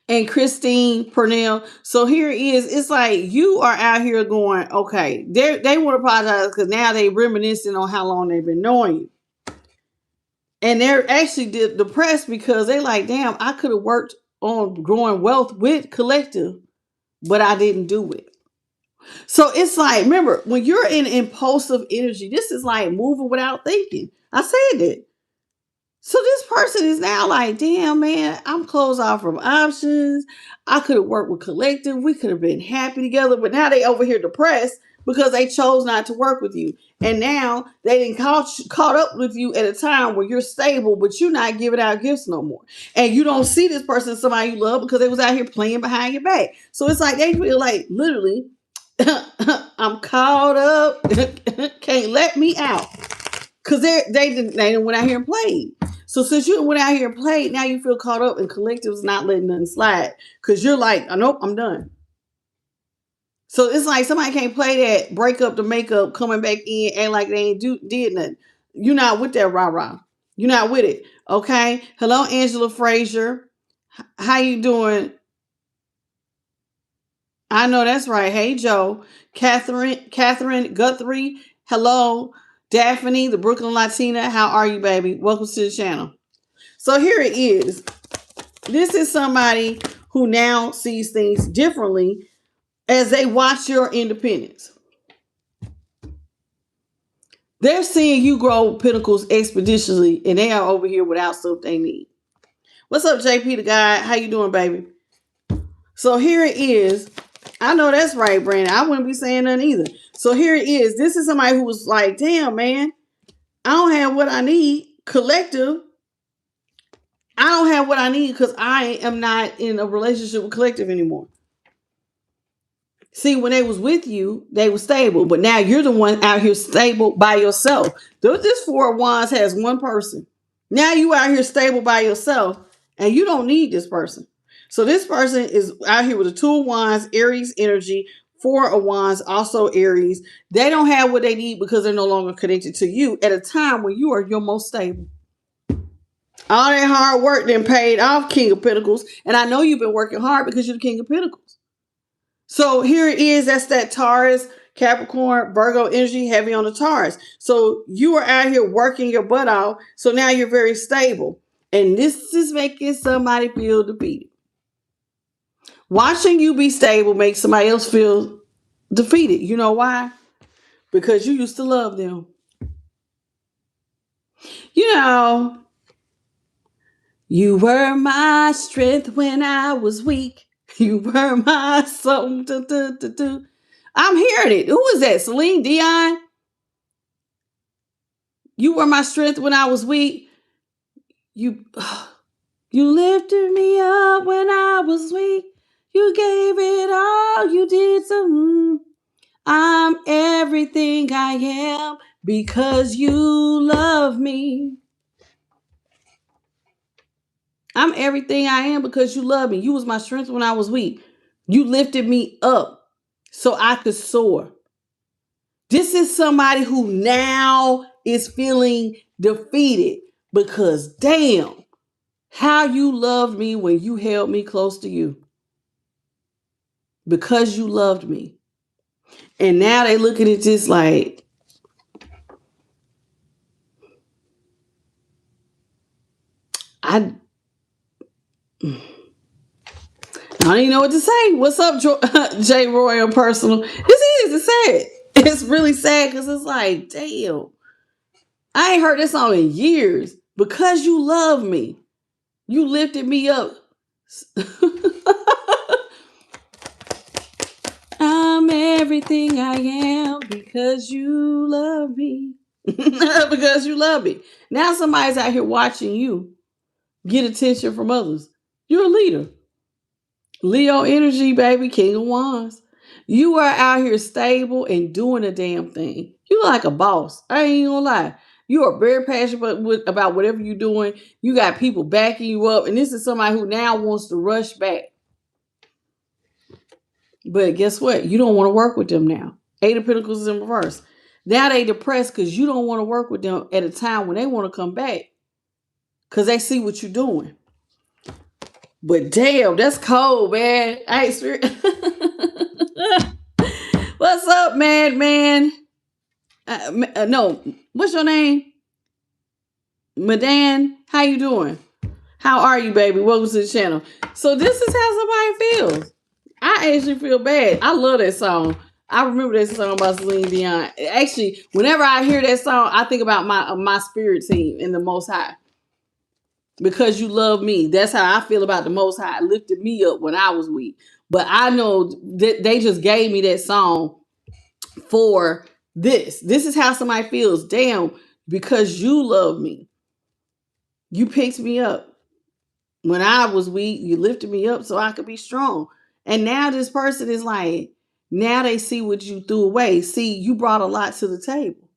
[SPEAKER 1] and Christine Purnell. So here it is. It's like you are out here going, okay, they want to apologize because now they reminiscing on how long they've been knowing you. And they're actually depressed because they like, damn, I could have worked on growing wealth with collective, but I didn't do it. So it's like, remember, when you're in impulsive energy, this is like moving without thinking. I said that. So this person is now like, damn, man, I'm closed off from options. I could have worked with collective. We could have been happy together. But now they over here depressed because they chose not to work with you. And now they didn't caught up with you at a time where you're stable, but you're not giving out gifts no more. And you don't see this person as somebody you love because they was out here playing behind your back. So it's like they feel like literally, I'm caught up. Can't let me out. Because they went out here and played. So since you went out here and played, now you feel caught up and collective's not letting nothing slide. Because you're like, oh, nope, I'm done. So it's like somebody can't play that break up the makeup, coming back in, and like they ain't did nothing. You're not with that rah-rah. You're not with it. Okay. Hello, Angela Frazier. How you doing? I know that's right. Hey, Joe. Catherine Guthrie. Hello. Daphne, the Brooklyn Latina. How are you, baby? Welcome to the channel. So here it is. This is somebody who now sees things differently as they watch your independence. They're seeing you grow pinnacles expeditiously, and they are over here without stuff they need. What's up, JP the guy? How you doing, baby? So here it is. I know that's right, Brandon. I wouldn't be saying nothing either. So here it is. This is somebody who was like, damn, man, I don't have what I need. Collective. I don't have what I need because I am not in a relationship with collective anymore. See, when they was with you, they were stable. But now you're the one out here stable by yourself. This Four of Wands has one person. Now you out here stable by yourself and you don't need this person. So this person is out here with a Two of Wands, Aries energy, Four of Wands, also Aries. They don't have what they need because they're no longer connected to you at a time when you are your most stable. All that hard work then paid off, King of Pentacles. And I know you've been working hard because you're the King of Pentacles. So here it is. That's that Taurus, Capricorn, Virgo energy, heavy on the Taurus. So you are out here working your butt off. So now you're very stable. And this is making somebody feel defeated. Watching you be stable makes somebody else feel defeated. You know why? Because you used to love them. You know, you were my strength when I was weak. You were my soul. I'm hearing it. Who is that? Celine Dion? You were my strength when I was weak. You lifted me up when I was weak. You gave it all. You did some. I'm everything I am because you love me. I'm everything I am because you love me. You was my strength when I was weak. You lifted me up so I could soar. This is somebody who now is feeling defeated because damn, how you loved me when you held me close to you. Because you loved me. And now they looking at this like, I don't even know what to say. What's up, J. Royal Personal? It's sad. It's really sad because it's like, damn. I ain't heard this song in years. Because you love me. You lifted me up. I'm everything I am because you love me. because you love me. Now somebody's out here watching you get attention from others. You're a leader. Leo energy, baby, King of Wands. You are out here stable and doing a damn thing. You like a boss. I ain't gonna lie. You are very passionate about whatever you're doing. You got people backing you up. And this is somebody who now wants to rush back. But guess what? You don't want to work with them now. Eight of Pentacles is in reverse. Now they depressed because you don't want to work with them at a time when they want to come back. Because they see what you're doing. But damn, that's cold, man. I ain't What's up, man? No, what's your name? Madan, how you doing? How are you, baby? Welcome to the channel. So this is how somebody feels. I actually feel bad. I love that song. I remember that song by Celine Dion. Actually, whenever I hear that song, I think about my spirit team in the Most High. Because you love me. That's how I feel about the Most High. It lifted me up when I was weak. But I know that they just gave me that song for this. This is how somebody feels. Damn, because you love me. You picked me up. When I was weak, you lifted me up so I could be strong. And now this person is like, now they see what you threw away. See, you brought a lot to the table.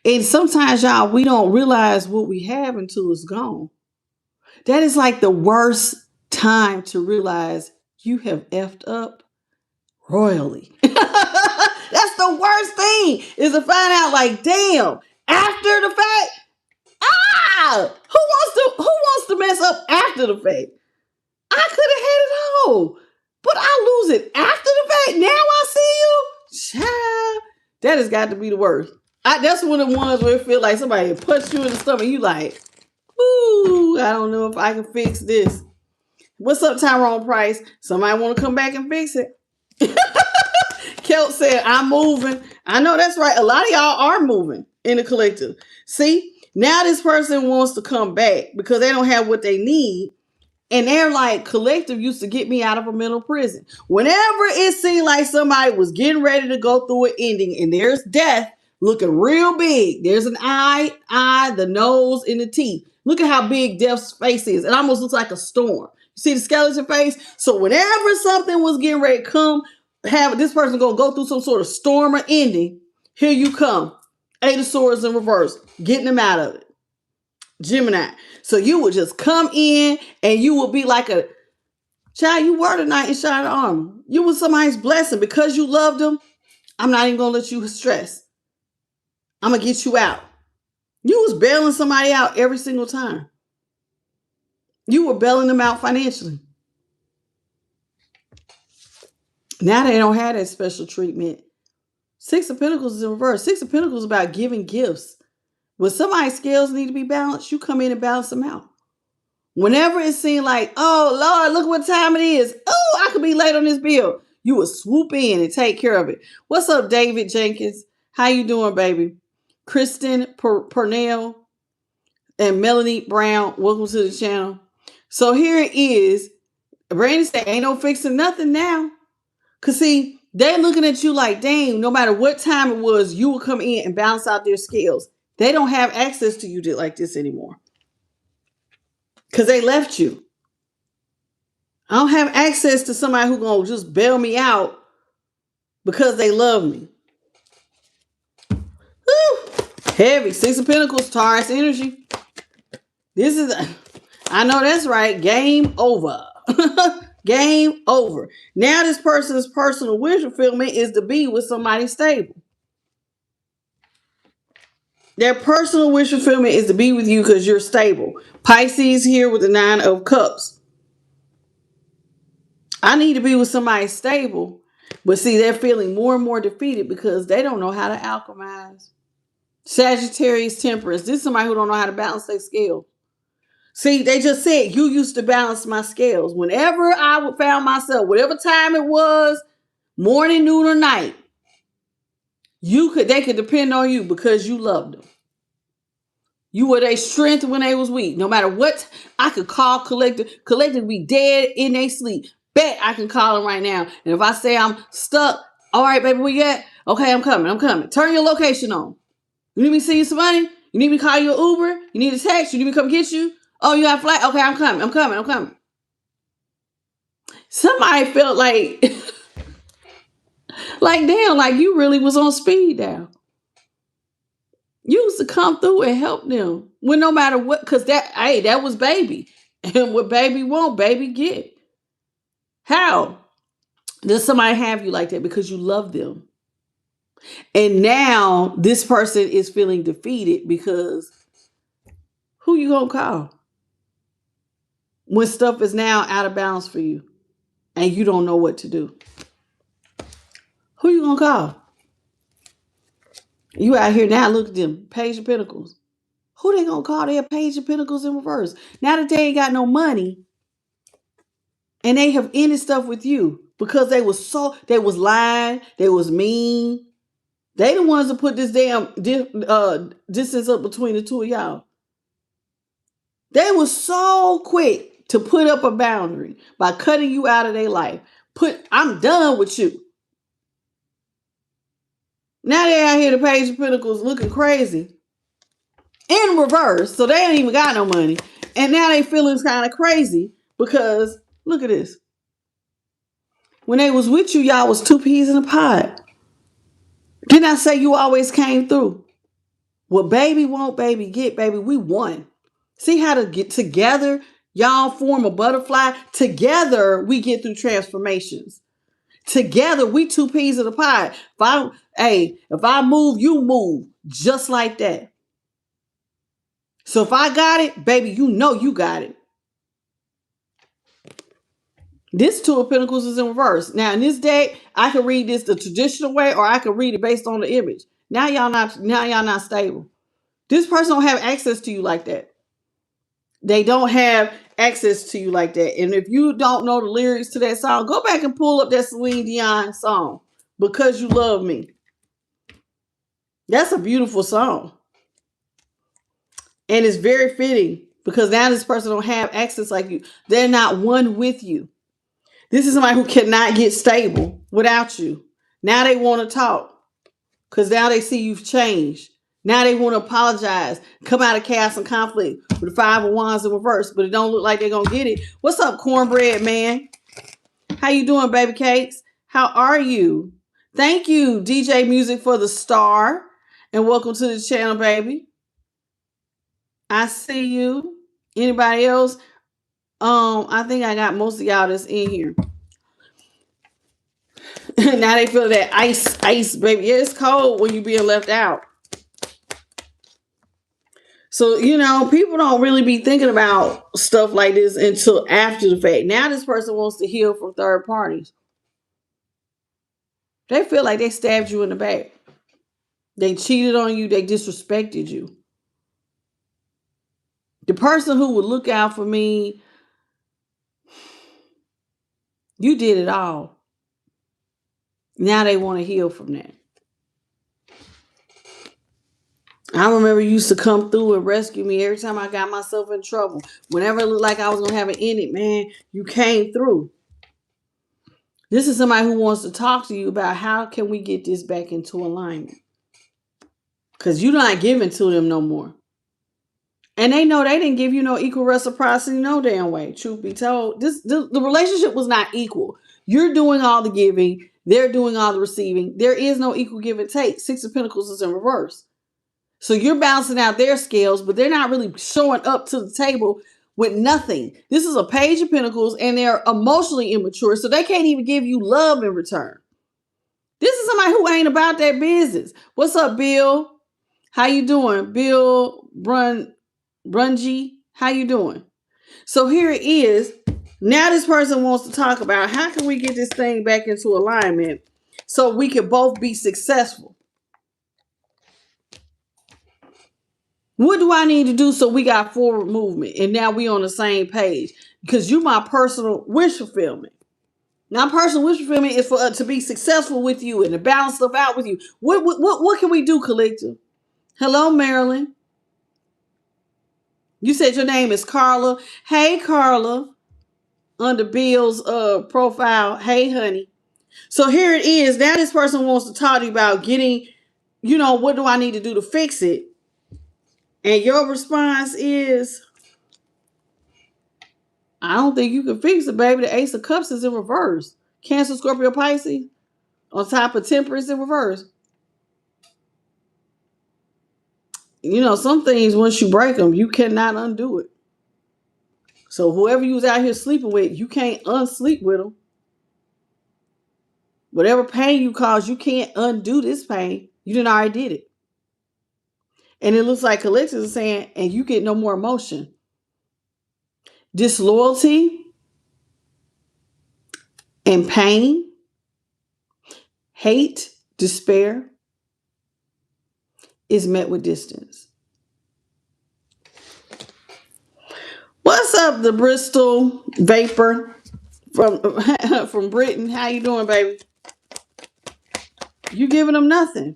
[SPEAKER 1] And sometimes, y'all, we don't realize what we have until it's gone. That is like the worst time to realize you have effed up royally. That's the worst thing, is to find out like, damn, after the fact, who wants to mess up after the fact? I could have had it all, but I lose it after the fact. Now I see you, child. That has got to be the worst. That's one of the ones where it feel like somebody punched you in the stomach. You like, ooh, I don't know if I can fix this. What's up, Tyrone Price? Somebody want to come back and fix it? Kelt said, I'm moving. I know that's right. A lot of y'all are moving in the collective. See, now this person wants to come back because they don't have what they need. And they're like, collective used to get me out of a mental prison. Whenever it seemed like somebody was getting ready to go through an ending and there's death looking real big. There's an eye, the nose, and the teeth. Look at how big death's face is. It almost looks like a storm. You see the skeleton face? So whenever something was getting ready to come, have this person going to go through some sort of storm or ending, here you come. Eight of Swords in reverse. Getting them out of it. Gemini. So you would just come in and you would be like a child. You were the knight in shining armor. You were somebody's blessing because you loved them. I'm not even going to let you stress. I'm going to get you out. You was bailing somebody out every single time. You were bailing them out financially. Now they don't have that special treatment. Six of Pentacles is in reverse. Six of Pentacles is about giving gifts. When somebody's scales need to be balanced, you come in and balance them out. Whenever it seemed like, oh, Lord, look what time it is. Oh, I could be late on this bill. You would swoop in and take care of it. What's up, David Jenkins? How you doing, baby? Kristen Purnell and Melanie Brown, welcome to the channel. So here it is. Brandon said, ain't no fixing nothing now. Because see, they're looking at you like, dang, no matter what time it was, you will come in and balance out their scales. They don't have access to you like this anymore. Because they left you. I don't have access to somebody who's going to just bail me out because they love me. Woo! Heavy. Six of Pentacles, Taurus energy. This is, I know that's right. Game over. Game over. Now this person's personal wish fulfillment is to be with somebody stable. Their personal wish fulfillment is to be with you because you're stable. Pisces here with the Nine of Cups. I need to be with somebody stable. But see, they're feeling more and more defeated because they don't know how to alchemize. Sagittarius, Temperance. This is somebody who don't know how to balance their scale. See, they just said, you used to balance my scales. Whenever I found myself, whatever time it was, morning, noon, or night, they could depend on you because you loved them. You were their strength when they was weak. No matter what, I could call collective. Collective be dead in their sleep. Bet I can call them right now. And if I say I'm stuck, all right, baby, where you at? Okay, I'm coming. Turn your location on. You need me to send you some money? You need me to call you an Uber? You need a text? You need me to come get you? Oh, you got a flight? Okay, I'm coming. I'm coming. I'm coming. Somebody felt like, like damn, like you really was on speed dial. You used to come through and help them. Well, no matter what, because that was baby. And what baby want, baby get. How does somebody have you like that? Because you love them. And now this person is feeling defeated because who you gonna call when stuff is now out of balance for you and you don't know what to do? Who you gonna call? You out here now, look at them, Page of Pentacles. Who they gonna call? They have Page of Pentacles in reverse. Now that they ain't got no money and they have ended stuff with you because they was lying, they was mean. They the ones that put this damn distance up between the two of y'all. They were so quick to put up a boundary by cutting you out of their life. I'm done with you. Now they out here, the Page of Pentacles looking crazy. In reverse, so they ain't even got no money. And now they feeling kind of crazy because, look at this. When they was with you, y'all was two peas in a pod. Didn't I say you always came through? What baby want, baby get, baby, we won. See how to get together, y'all form a butterfly. Together, we get through transformations. Together, we two peas in a pod. If I move, you move. Just like that. So if I got it, baby, you know you got it. This Two of Pentacles is in reverse. Now, in this deck, I can read this the traditional way, or I can read it based on the image. Now y'all not stable. This person don't have access to you like that. They don't have access to you like that. And if you don't know the lyrics to that song, go back and pull up that Celine Dion song, Because You Love Me. That's a beautiful song. And it's very fitting because now this person don't have access like you. They're not one with you. This is somebody who cannot get stable without you. Now they want to talk because now they see you've changed. Now they want to apologize, come out of chaos and conflict with the Five of Wands in reverse, but it don't look like they're going to get it. What's up, cornbread man? How you doing, baby cakes? How are you? Thank you, DJ Music, for the star. And welcome to the channel, baby. I see you. Anybody else? I think I got most of y'all that's in here. Now they feel that ice, baby. Yeah, it's cold when you're being left out. So, people don't really be thinking about stuff like this until after the fact. Now this person wants to heal from third parties. They feel like they stabbed you in the back. They cheated on you. They disrespected you. The person who would look out for me, you did it all. Now they want to heal from that. I remember you used to come through and rescue me every time I got myself in trouble. Whenever it looked like I was going to have it in it, man, you came through. This is somebody who wants to talk to you about how can we get this back into alignment. Because you're not giving to them no more. And they know they didn't give you no equal reciprocity no damn way. Truth be told, the relationship was not equal. You're doing all the giving. They're doing all the receiving. There is no equal give and take. Six of Pentacles is in reverse. So you're balancing out their scales, but they're not really showing up to the table with nothing. This is a Page of Pentacles, and they're emotionally immature, so they can't even give you love in return. This is somebody who ain't about that business. What's up, Bill? How you doing? Bill Brungy, how you doing? So here it is. Now this person wants to talk about how can we get this thing back into alignment so we can both be successful. What do I need to do so we got forward movement and now we on the same page? Because you my personal wish fulfillment. Now, personal wish fulfillment is for to be successful with you and to balance stuff out with you. What can we do, collective? Hello, Marilyn. You said your name is Carla. Hey, Carla. Under Bill's profile. Hey, honey. So here it is. Now this person wants to talk to you about getting what do I need to do to fix it? And your response is, I don't think you can fix it, baby. The Ace of Cups is in reverse. Cancer, Scorpio, Pisces on top of Temperance in reverse. Some things, once you break them, you cannot undo it. So whoever you was out here sleeping with, you can't unsleep with them. Whatever pain you caused, you can't undo this pain. You didn't already did it. And it looks like collectors are saying, and you get no more emotion. Disloyalty and pain, hate, despair is met with distance. What's up, the Bristol Vapor from Britain? How you doing, baby? You giving them nothing.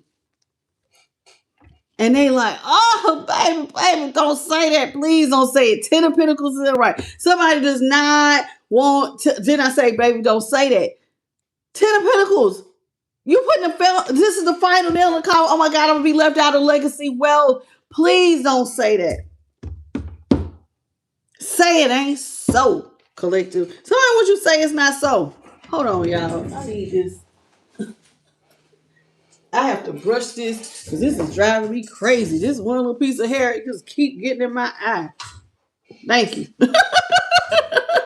[SPEAKER 1] And they like, oh, baby, don't say that. Please don't say it. 10 of Pentacles is right. Somebody does not want to. Did I say, baby, don't say that? 10 of Pentacles. You putting this is the final nail in the coffin. Oh my God, I'm going to be left out of legacy. Well, please don't say that. Say it ain't so, collective. Somebody want you to say it's not so. Hold on, y'all. I need this. I have to brush this because this is driving me crazy. This one little piece of hair, it just keep getting in my eye. Thank you.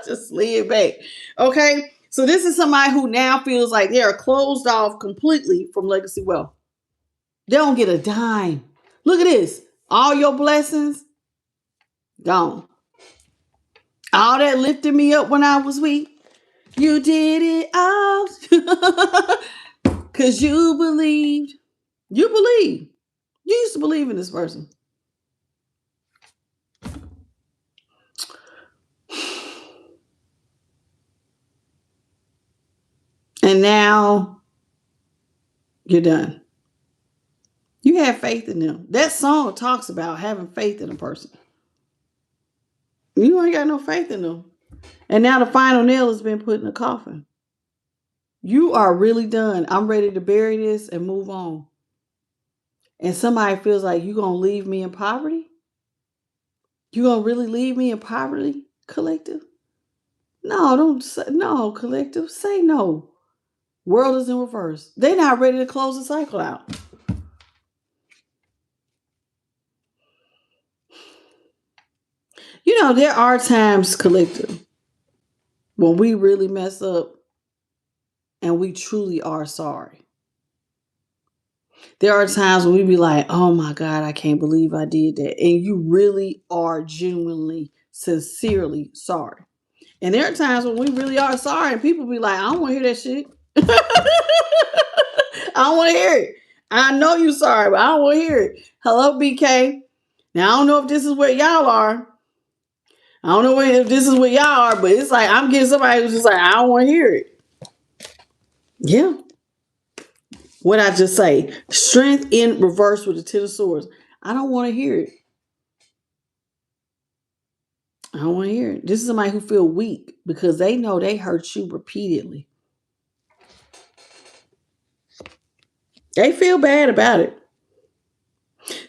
[SPEAKER 1] Just slid back. Okay. So this is somebody who now feels like they are closed off completely from legacy wealth. They don't get a dime. Look at this. All your blessings, gone. All that lifted me up when I was weak. You did it all. Because you believed. You believe. You used to believe in this person. And now you're done. You have faith in them. That song talks about having faith in a person. You ain't got no faith in them. And now the final nail has been put in the coffin. You are really done. I'm ready to bury this and move on. And somebody feels like you're going to leave me in poverty? You going to really leave me in poverty, collective? No, don't say no, collective. Say no. World is in reverse. They're not ready to close the cycle out. There are times, collective, when we really mess up and we truly are sorry. There are times when we be like, oh my God, I can't believe I did that. And you really are genuinely, sincerely sorry. And there are times when we really are sorry and people be like, I don't want to hear that shit. I don't want to hear it. I know you sorry, but I don't want to hear it. Hello, BK. Now, I don't know if this is where y'all are. I don't know if this is where y'all are, but it's like I'm getting somebody who's just like, I don't want to hear it. Yeah. What I just say, strength in reverse with the 10 of swords. I don't want to hear it. I don't want to hear it. This is somebody who feel weak because they know they hurt you repeatedly. They feel bad about it.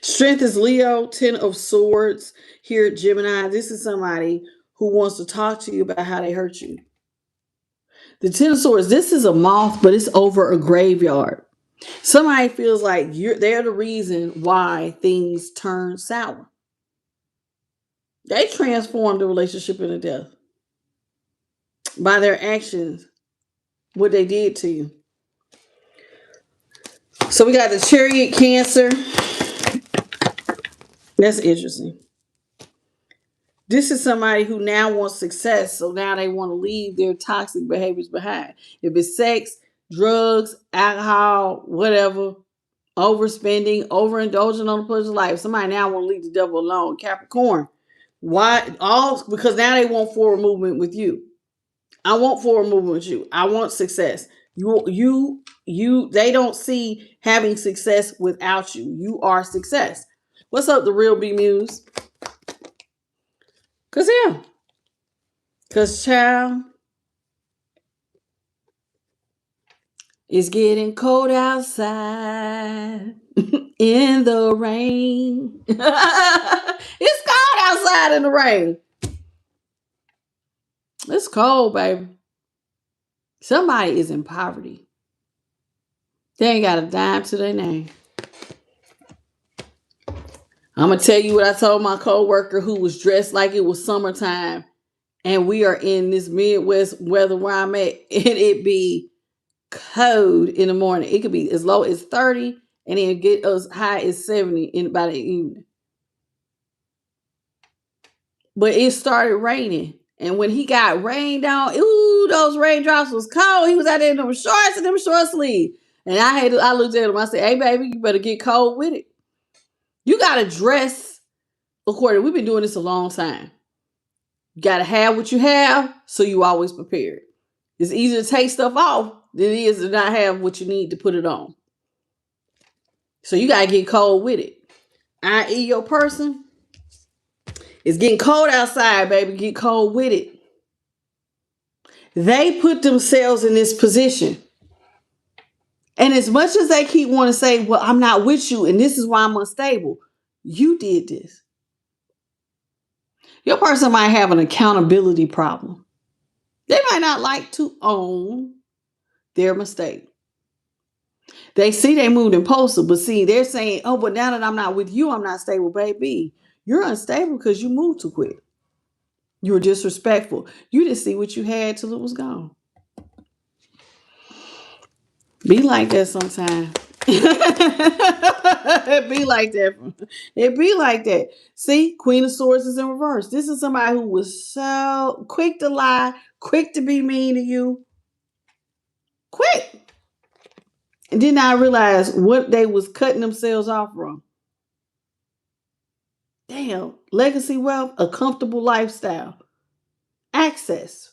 [SPEAKER 1] Strength is Leo, 10 of swords here, Gemini. This is somebody who wants to talk to you about how they hurt you. The 10 of swords, this is a moth, but it's over a graveyard. Somebody feels like they're the reason why things turn sour. They transformed the relationship into death by their actions, what they did to you. So we got the Chariot, Cancer. That's interesting. This is somebody who now wants success, so now they want to leave their toxic behaviors behind. If it's sex, drugs, alcohol, whatever, overspending, overindulging on the person's life, somebody now want to leave the devil alone. Capricorn. Why? All because now they want forward movement with you. I want forward movement with you. I want success. They don't see having success without you. You are success. What's up, the real B Muse? Cause child, it's getting cold outside. in the rain. It's cold outside in the rain. It's cold, baby. Somebody is in poverty. They ain't got a dime to their name. I'm going to tell you what I told my coworker who was dressed like it was summertime, and we are in this Midwest weather where I'm at, and it be cold in the morning. It could be as low as 30 and then get as high as 70 by the evening. But it started raining. And when he got rained on, ooh, those raindrops was cold. He was out there in them shorts and them short sleeves. And I looked at him, I said, hey baby, you better get cold with it. You gotta dress accordingly. We've been doing this a long time. You gotta have what you have, so you always prepared. It's easier to take stuff off than it is to not have what you need to put it on. So you gotta get cold with it. I.e. your person, it's getting cold outside, baby. Get cold with it. They put themselves in this position. And as much as they keep wanting to say, well, I'm not with you and this is why I'm unstable, you did this. Your person might have an accountability problem. They might not like to own their mistake. They see they moved impulsive, but see, they're saying, oh, but now that I'm not with you, I'm not stable, baby. You're unstable because you moved too quick. You were disrespectful. You didn't see what you had till it was gone. Be like that sometimes. It be like that. It be like that. See, Queen of Swords is in reverse. This is somebody who was so quick to lie, quick to be mean to you. Quick. And did not realize what they was cutting themselves off from. Damn. Legacy wealth, a comfortable lifestyle. Access.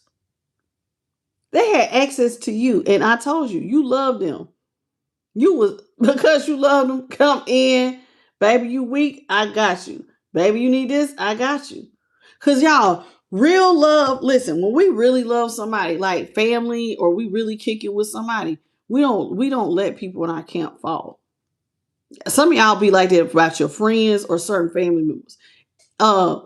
[SPEAKER 1] They had access to you. And I told you, you loved them. You was, because you love them, come in. Baby, you weak, I got you. Baby, you need this, I got you. Because y'all, real love, listen, when we really love somebody, like family, or we really kick it with somebody, we don't let people in our camp fall. Some of y'all be like that about your friends or certain family members.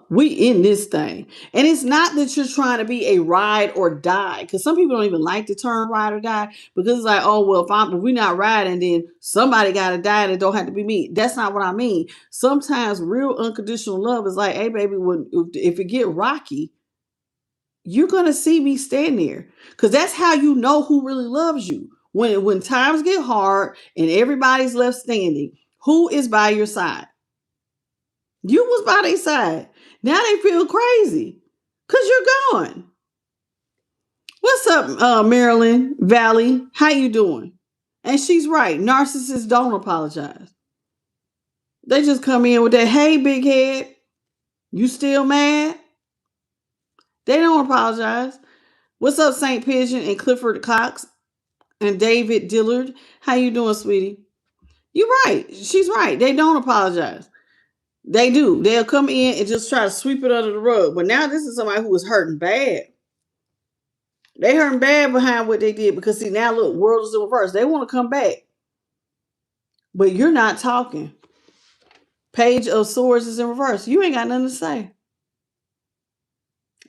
[SPEAKER 1] We in this thing. And it's not that you're trying to be a ride or die, because some people don't even like the term ride or die, because it's like, oh, well, if we're not riding, then somebody got to die and it don't have to be me. That's not what I mean. Sometimes real unconditional love is like, hey, baby, if it get rocky, you're going to see me stand there, because that's how you know who really loves you. When times get hard and everybody's left standing, who is by your side? You was by their side. Now they feel crazy because you're gone. What's up, Marilyn Valley? How you doing? And she's right. Narcissists don't apologize. They just come in with that, hey, big head, you still mad? They don't apologize. What's up, St. Pigeon and Clifford Cox and David Dillard? How you doing, sweetie? You're right. She's right. They don't apologize. They do. They'll come in and just try to sweep it under the rug. But now this is somebody who was hurting bad. They hurting bad behind what they did, because see, now look, world is in reverse. They want to come back. But you're not talking. Page of Swords is in reverse. You ain't got nothing to say.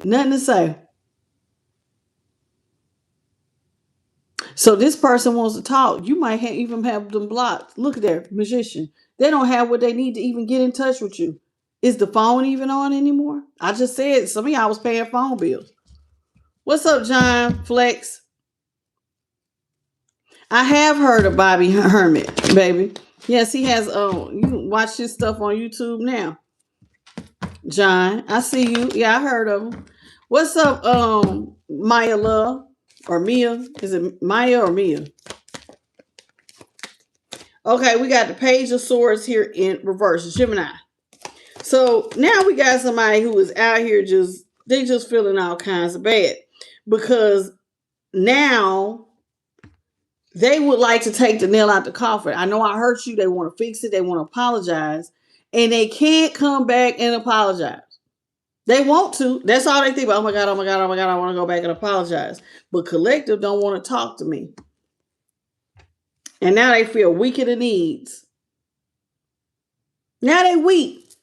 [SPEAKER 1] Nothing to say. So this person wants to talk. You might even have them blocked. Look at that, Magician. They don't have what they need to even get in touch with you. Is the phone even on anymore? I just said some of y'all was paying phone bills. What's up, John Flex? I have heard of Bobby Hermit, baby. Yes, he has. You can watch his stuff on YouTube now. John, I see you. Yeah, I heard of him. What's up, Maya Love or Mia? Is it Maya or Mia? Okay, we got the Page of Swords here in reverse, Gemini. So now we got somebody who is out here they just feeling all kinds of bad, because now they would like to take the nail out the coffin. I know I hurt you. They want to fix it. They want to apologize. And they can't come back and apologize. They want to. That's all they think about. Oh my God, oh my God, oh my God, I want to go back and apologize. But collective don't want to talk to me. And now they feel weak in the needs. Now they weak.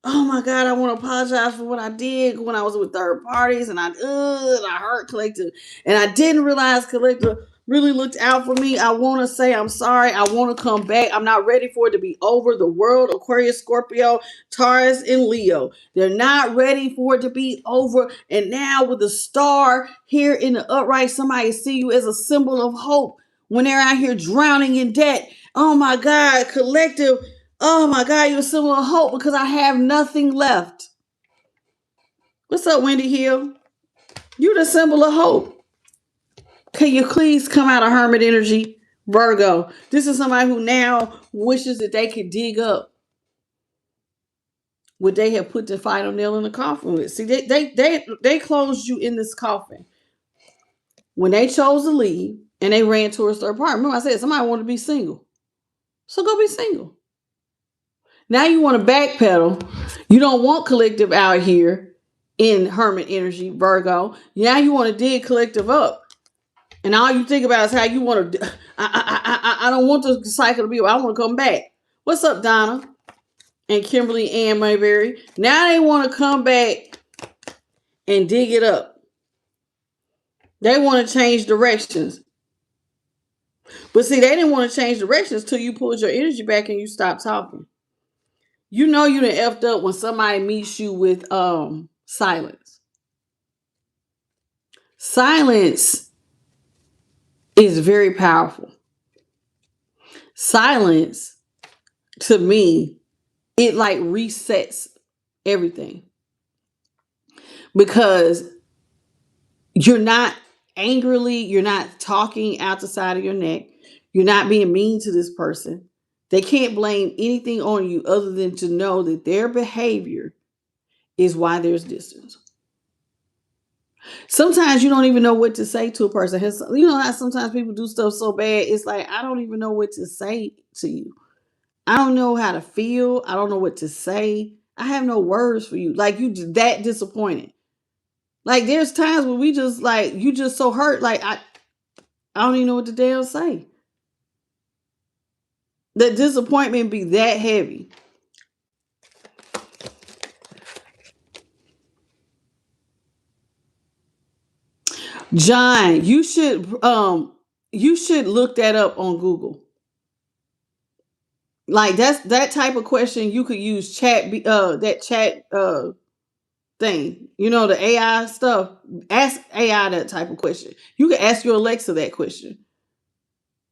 [SPEAKER 1] Oh my God, I want to apologize for what I did when I was with third parties, and I hurt Collective, and I didn't realize Collective really looked out for me. I want to say I'm sorry. I want to come back. I'm not ready for it to be over. The world, Aquarius, Scorpio, Taurus, and Leo, they're not ready for it to be over. And now with the star here in the upright, somebody see you as a symbol of hope when they're out here drowning in debt. Oh my God, Collective. Oh my God, you're a symbol of hope because I have nothing left. What's up, Wendy Hill? You're the symbol of hope. Can you please come out of hermit energy, Virgo? This is somebody who now wishes that they could dig up what they have put the final nail in the coffin with. See, they closed you in this coffin when they chose to leave and they ran towards their partner. Remember, I said somebody wanted to be single, so go be single. Now you want to backpedal. You don't want Collective out here in hermit energy, Virgo. Now you want to dig Collective up. And all you think about is how you want to. I don't want the cycle to be. I want to come back. What's up, Donna and Kimberly Ann Mayberry? Now they want to come back and dig it up. They want to change directions. But see, they didn't want to change directions till you pulled your energy back and you stopped talking. You know you done effed up when somebody meets you with silence. Silence is very powerful. Silence, to me, it like resets everything. Because you're not you're not talking out the side of your neck. You're not being mean to this person. They can't blame anything on you other than to know that their behavior is why there's distance. Sometimes you don't even know what to say to a person. You know how sometimes people do stuff so bad, it's like, I don't even know what to say to you. I don't know how to feel. I don't know what to say. I have no words for you. Like, you that disappointed. Like, there's times when we just like, you just so hurt. Like, I don't even know what to damn say. The disappointment be that heavy. John, you should look that up on Google. Like, that's that type of question you could use that chat thing. You know, the AI stuff. Ask AI that type of question. You can ask your Alexa that question.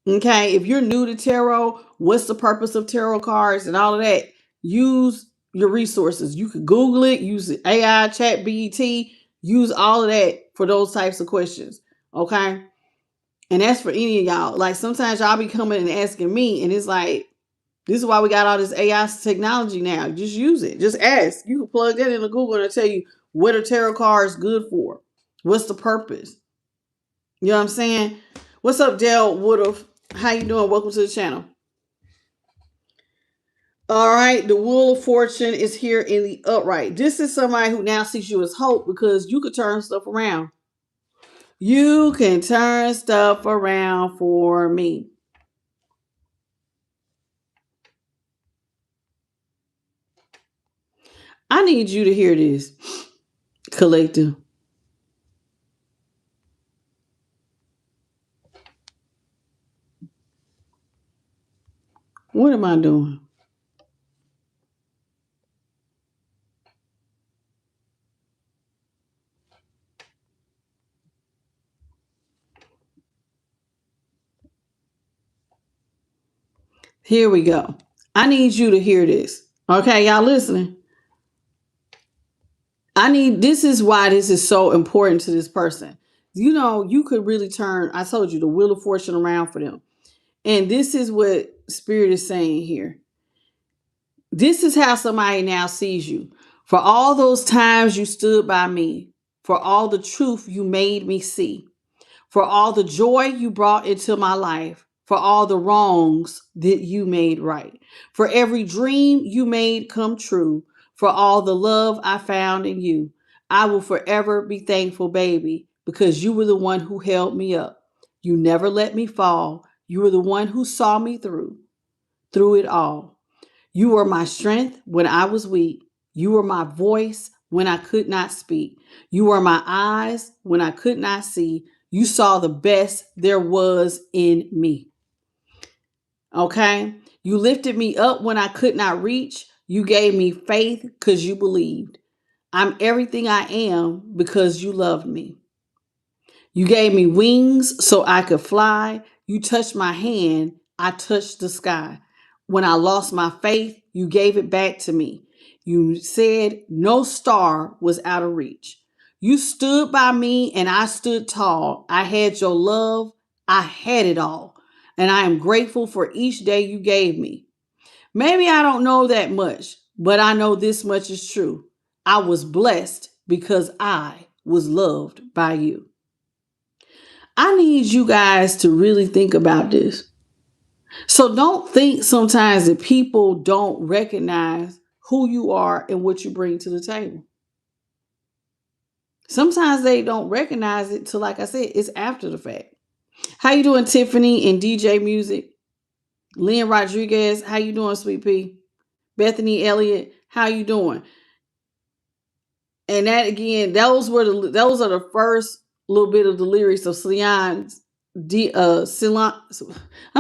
[SPEAKER 1] Okay, if you're new to tarot, what's the purpose of tarot cards and all of that? Use your resources. You could Google it, use AI, chat BET, use all of that for those types of questions. Okay. And that's for any of y'all. Like, sometimes y'all be coming and asking me, and it's like, this is why we got all this AI technology now. Just use it. Just ask. You can plug that into Google and it'll tell you what are tarot cards good for. What's the purpose? You know what I'm saying? What's up, Dale Woodruff? How you doing? Welcome to the channel. All right, the Wheel of Fortune is here in the upright. This is somebody who now sees you as hope because you could turn stuff around. You can turn stuff around for me. I need you to hear this, Collective. What am I doing? Here we go. I need you to hear this. Okay, y'all listening? This is why this is so important to this person. You know, you could really turn, I told you, the Wheel of Fortune around for them. And this is what Spirit is saying here. This is how somebody now sees you. For all those times you stood by me, for all the truth you made me see, for all the joy you brought into my life, for all the wrongs that you made right, for every dream you made come true, for all the love I found in you. I will forever be thankful, baby, because you were the one who held me up. You never let me fall. You were the one who saw me through it all. You were my strength when I was weak. You were my voice when I could not speak. You were my eyes when I could not see. You saw the best there was in me. Okay? You lifted me up when I could not reach. You gave me faith because you believed. I'm everything I am because you loved me. You gave me wings so I could fly. You touched my hand. I touched the sky. When I lost my faith, you gave it back to me. You said no star was out of reach. You stood by me and I stood tall. I had your love. I had it all. And I am grateful for each day you gave me. Maybe I don't know that much, but I know this much is true. I was blessed because I was loved by you. I need you guys to really think about this. So don't think sometimes that people don't recognize who you are and what you bring to the table. Sometimes they don't recognize it till, like I said, it's after the fact. How you doing, Tiffany and DJ Music? Lynn Rodriguez, how you doing, Sweet Pea? Bethany Elliott, how you doing? And that again, those are the first little bit of the lyrics of Celine, I'm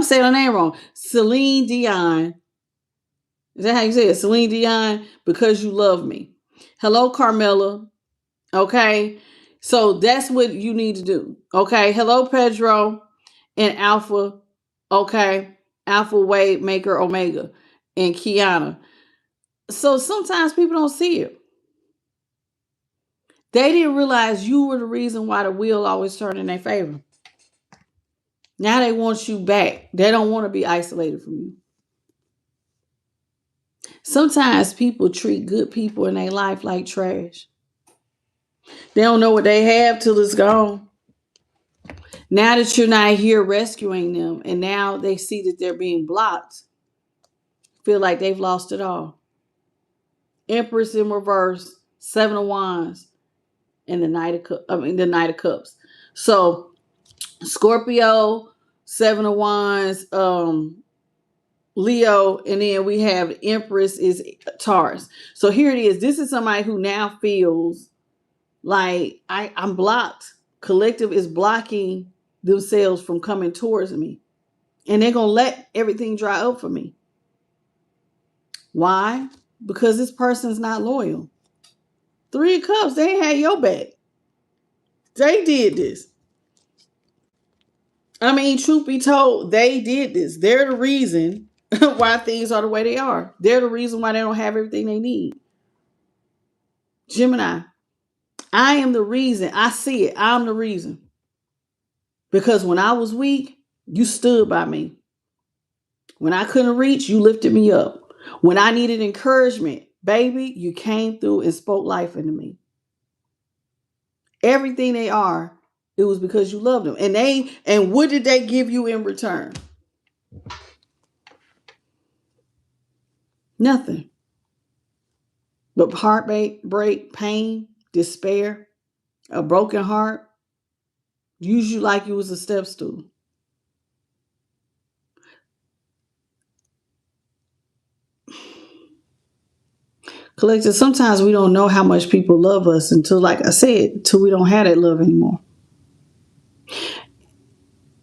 [SPEAKER 1] saying her name wrong. Celine Dion. Is that how you say it? Celine Dion, because you love me. Hello, Carmela. Okay. So that's what you need to do. Okay. Hello, Pedro and Alpha. Okay. Alpha Wave Maker Omega and Kiana. So sometimes people don't see it. They didn't realize you were the reason why the wheel always turned in their favor. Now they want you back. They don't want to be isolated from you. Sometimes people treat good people in their life like trash. They don't know what they have till it's gone. Now that you're not here rescuing them, and now they see that they're being blocked, feel like they've lost it all. Empress in reverse, Seven of Wands, and the the Knight of Cups. So Scorpio, Seven of Wands, Leo, and then we have Empress is Taurus. So here it is. This is somebody who now feels like I'm blocked. Collective is blocking themselves from coming towards me. And they're going to let everything dry up for me. Why? Because this person's not loyal. Three of Cups, they ain't had your back. They did this. I mean, truth be told, they did this. They're the reason why things are the way they are. They're the reason why they don't have everything they need. Gemini, I am the reason. I see it. I'm the reason. Because when I was weak, you stood by me. When I couldn't reach, you lifted me up. When I needed encouragement, baby, you came through and spoke life into me. Everything they are, it was because you loved them. And what did they give you in return? Nothing. But heartbreak, pain, despair, a broken heart, use you like you was a step stool. Collective, sometimes we don't know how much people love us until, like I said, until we don't have that love anymore.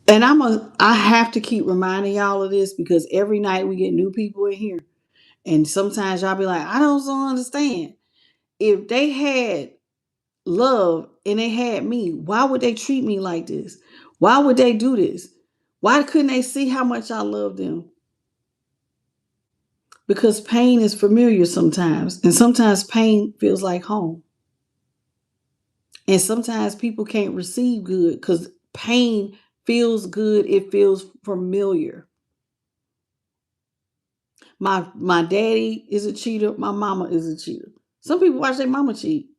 [SPEAKER 1] And I have to keep reminding y'all of this because every night we get new people in here. And sometimes y'all be like, I don't understand. If they had love and they had me, why would they treat me like this? Why would they do this? Why couldn't they see how much I love them? Because pain is familiar sometimes. And sometimes pain feels like home. And sometimes people can't receive good because pain feels good. It feels familiar. My daddy is a cheater. My mama is a cheater. Some people watch their mama cheat.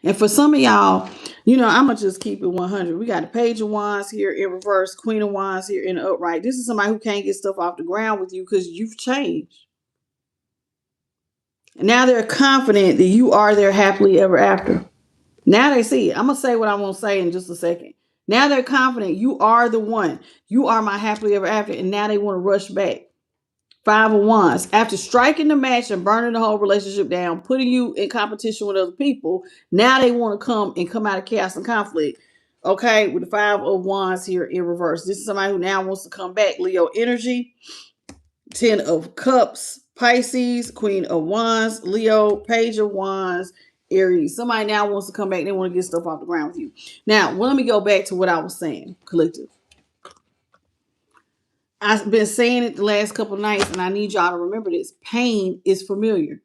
[SPEAKER 1] And for some of y'all, I'm going to just keep it 100. We got the Page of Wands here in reverse, Queen of Wands here in the upright. This is somebody who can't get stuff off the ground with you because you've changed. And now they're confident that you are their happily ever after. Now they see it. I'm going to say what I want to say in just a second. Now they're confident you are the one. You are my happily ever after. And now they want to rush back Five of Wands. After striking the match and burning the whole relationship down, putting you in competition with other people, now they want to come out of chaos and conflict. Okay, with the Five of Wands here in reverse. This is somebody who now wants to come back. Leo energy. Ten of Cups, Pisces, Queen of Wands, Leo, Page of Wands, Aries. Somebody now wants to come back. They want to get stuff off the ground with you. Now, let me go back to what I was saying, collective. I've been saying it the last couple of nights, and I need y'all to remember this. Pain is familiar.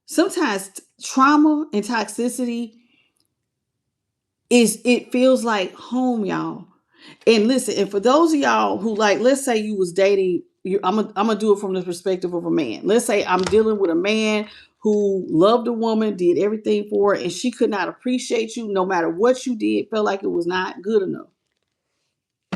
[SPEAKER 1] Sometimes trauma and toxicity it feels like home, y'all. And listen, and for those of y'all who, like, let's say you was dating, I'm gonna do it from the perspective of a man. Let's say I'm dealing with a man who loved a woman, did everything for her, and she could not appreciate you no matter what you did, felt like it was not good enough.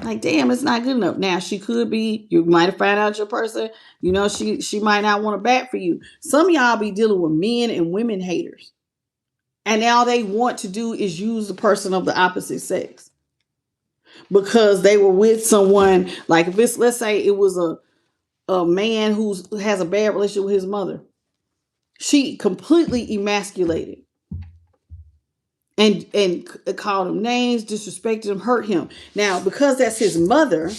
[SPEAKER 1] Like, damn, it's not good enough. Now she could be, you might have found out your person, she might not want to back for you. Some of y'all be dealing with men and women haters. And all they want to do is use the person of the opposite sex. Because they were with someone, like if it's, let's say it was a man who has a bad relationship with his mother. She completely emasculated and called him names, disrespected him, hurt him. Now, because that's his mother,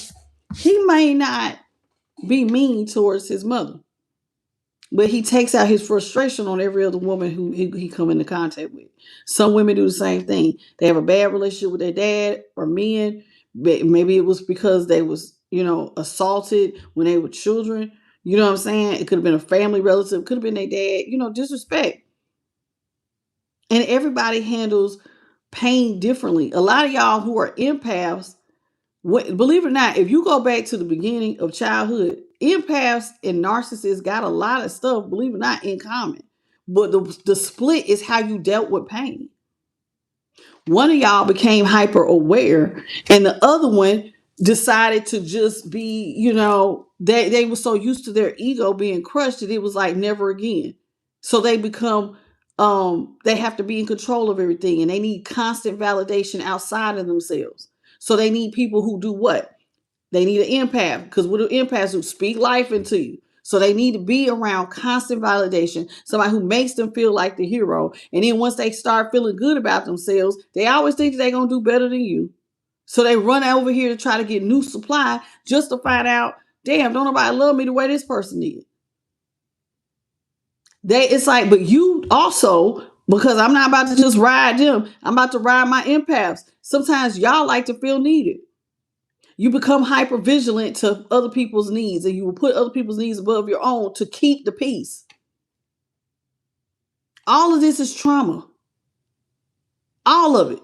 [SPEAKER 1] he may not be mean towards his mother, but he takes out his frustration on every other woman who he come into contact with. Some women do the same thing. They have a bad relationship with their dad or men. Maybe it was because they was, assaulted when they were children. You know what I'm saying? It could have been a family relative. Could have been their dad. Disrespect. And everybody handles pain differently. A lot of y'all who are empaths, believe it or not, if you go back to the beginning of childhood, empaths and narcissists got a lot of stuff, believe it or not, in common. But the split is how you dealt with pain. One of y'all became hyper aware, and the other one decided to just be, they were so used to their ego being crushed that it was like never again. So they become, they have to be in control of everything, and they need constant validation outside of themselves. So they need people who do what? They need an empath, because what do empaths do? Speak life into you. So they need to be around constant validation, somebody who makes them feel like the hero. And then once they start feeling good about themselves, they always think they're going to do better than you. So they run over here to try to get new supply just to find out, damn, don't nobody love me the way this person did. It's like, but you also, because I'm not about to just ride them, I'm about to ride my empaths. Sometimes y'all like to feel needed. You become hyper vigilant to other people's needs, and you will put other people's needs above your own to keep the peace. All of this is trauma. All of it.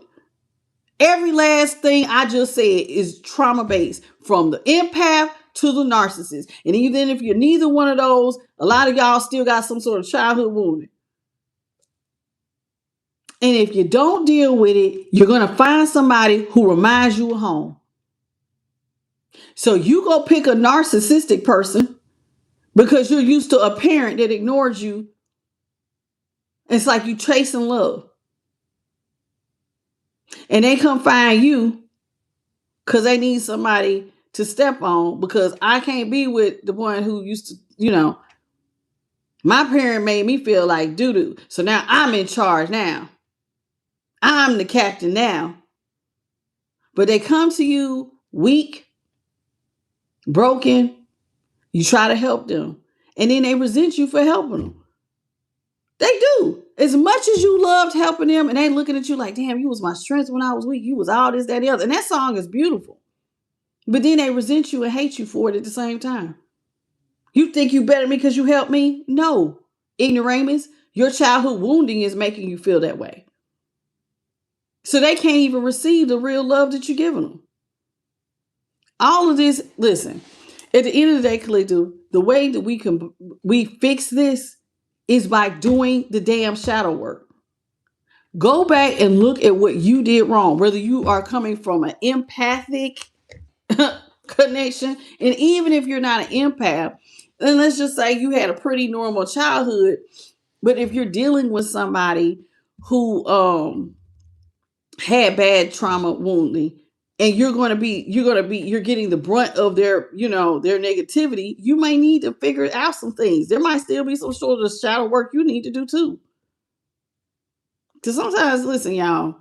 [SPEAKER 1] Every last thing I just said is trauma based, from the empath to the narcissist. And even if you're neither one of those, a lot of y'all still got some sort of childhood wounding. And if you don't deal with it, you're going to find somebody who reminds you of home. So you go pick a narcissistic person because you're used to a parent that ignored you. It's like you chasing love. And they come find you because they need somebody to step on, because I can't be with the one who used to, my parent made me feel like doo-doo. So now I'm in charge now. I'm the captain now. But they come to you weak, broken. You try to help them. And then they resent you for helping them. They do. As much as you loved helping them, and they looking at you like, damn, you was my strength when I was weak. You was all this, that, the other. And that song is beautiful. But then they resent you and hate you for it at the same time. You think you better than me because you helped me? No. Ignoramus, your childhood wounding is making you feel that way. So they can't even receive the real love that you're giving them. All of this, listen, at the end of the day, collective, the way that we fix this is by doing the damn shadow work. Go back and look at what you did wrong, whether you are coming from an empathic connection, and even if you're not an empath, then let's just say you had a pretty normal childhood. But if you're dealing with somebody who had bad trauma wounding, and you're getting the brunt of their, their negativity, you may need to figure out some things. There might still be some sort of shadow work you need to do too. Because sometimes, listen, y'all,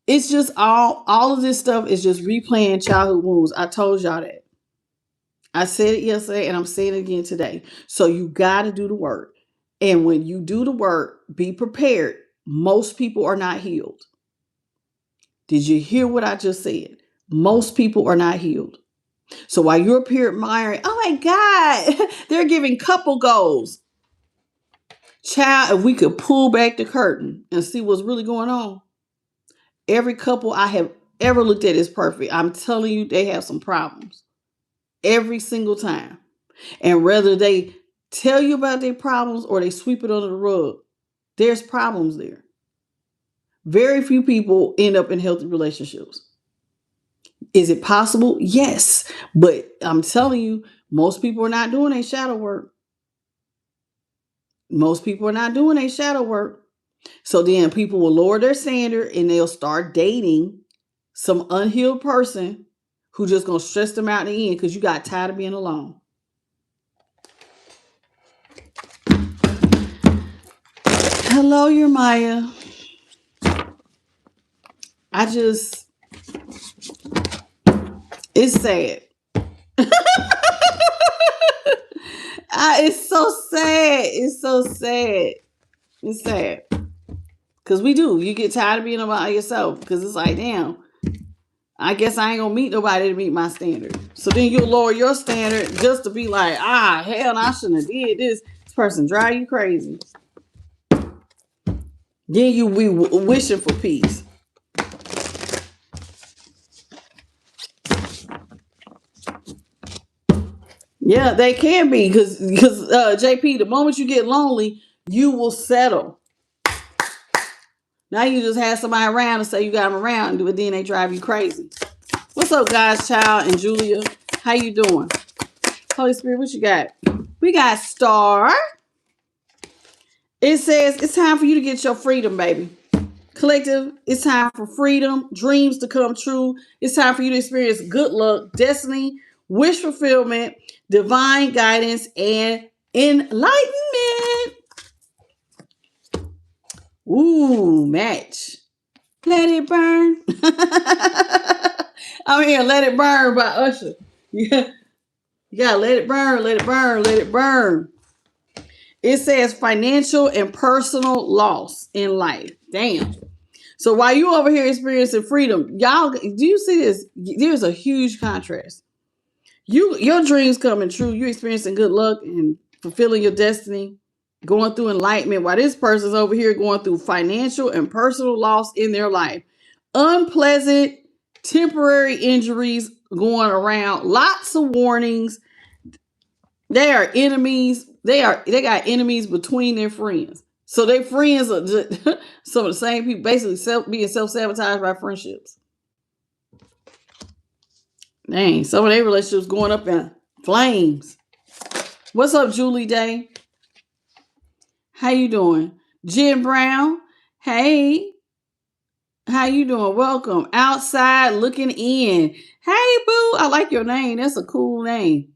[SPEAKER 1] it's just all of this stuff is just replaying childhood wounds. I told y'all that. I said it yesterday and I'm saying it again today. So you got to do the work. And when you do the work, be prepared. Most people are not healed. Did you hear what I just said? Most people are not healed. So while you're up here admiring, oh my God, they're giving couple goals. Child, if we could pull back the curtain and see what's really going on, every couple I have ever looked at is perfect. I'm telling you, they have some problems every single time. And whether they tell you about their problems or they sweep it under the rug, there's problems there. Very few people end up in healthy relationships. Is it possible? Yes. But I'm telling you, most people are not doing a shadow work. Most people are not doing a shadow work. So then people will lower their standard and they'll start dating some unhealed person who just gonna stress them out in the end because you got tired of being alone. Hello, you're Maya. It's sad. It's so sad. It's so sad. It's sad. Because you get tired of being by yourself. Because it's like, damn, I guess I ain't going to meet nobody to meet my standard. So then you'll lower your standard just to be like, hell, I shouldn't have did this. This person drive you crazy. Then you be wishing for peace. Yeah, they can be because JP, the moment you get lonely, you will settle. Now you just have somebody around and say you got them around, but then they drive you crazy. What's up, guys, Child and Julia? How you doing? Holy Spirit, what you got? We got Star. It says it's time for you to get your freedom, baby. Collective, it's time for freedom, dreams to come true. It's time for you to experience good luck, destiny, wish fulfillment, divine guidance, and enlightenment. Ooh, match. Let it burn. I'm here, Let It Burn by Usher. Yeah. You gotta let it burn, let it burn, let it burn. It says financial and personal loss in life. Damn. So while you over here experiencing freedom, y'all, do you see this? There's a huge contrast. Your dreams coming true. You're experiencing good luck and fulfilling your destiny, going through enlightenment, while this person's over here going through financial and personal loss in their life. Unpleasant, temporary injuries going around, lots of warnings. They are enemies. They got enemies between their friends. So their friends are some of the same people, basically being self-sabotaged by friendships. Dang, some of their relationships going up in flames. What's up, Julie Day? How you doing? Jen Brown, hey. How you doing? Welcome. Outside looking in. Hey, boo. I like your name. That's a cool name.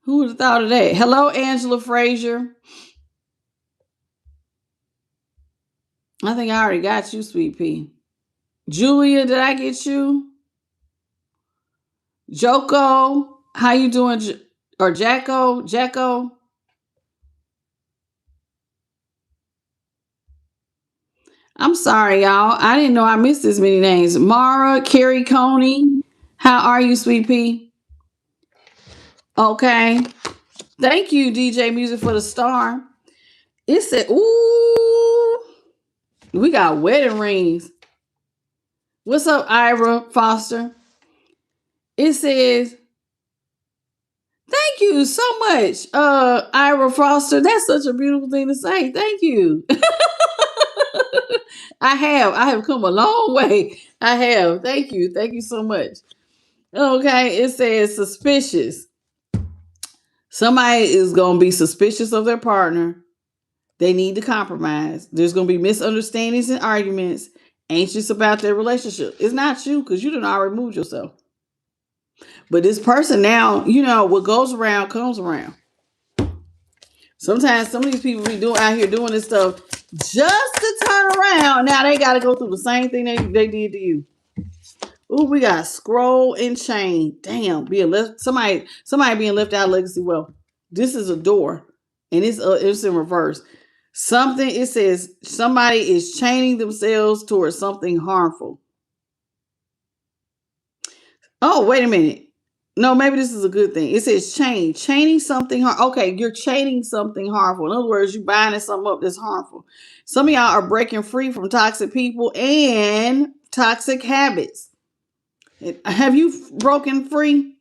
[SPEAKER 1] Who would have thought of that? Hello, Angela Frazier. I think I already got you, Sweet Pea. Julia, did I get you? Joko, how you doing? Or Jacko? I'm sorry, y'all. I didn't know I missed this many names. Mara, Carrie Coney, how are you, Sweet Pea? Okay. Thank you, DJ Music, for the star. It said, ooh, we got wedding rings. What's up, Ira Foster? It says, thank you so much, Ira Foster. That's such a beautiful thing to say. Thank you. I have come a long way. I have. Thank you. Thank you so much. Okay, it says suspicious. Somebody is going to be suspicious of their partner. They need to compromise. There's going to be misunderstandings and arguments, Anxious about their relationship. It's not you because you done already moved yourself. But this person now, what goes around comes around. Sometimes some of these people be doing out here doing this stuff just to turn around. Now they got to go through the same thing they did to you. Ooh, we got scroll and chain. Damn, being left somebody being left out of legacy wealth. This is a door, and it's in reverse. It says somebody is chaining themselves towards something harmful. Oh, wait a minute. No, maybe this is a good thing. It says chaining something. Okay, you're chaining something harmful. In other words, you're binding something up that's harmful. Some of y'all are breaking free from toxic people and toxic habits. Have you broken free?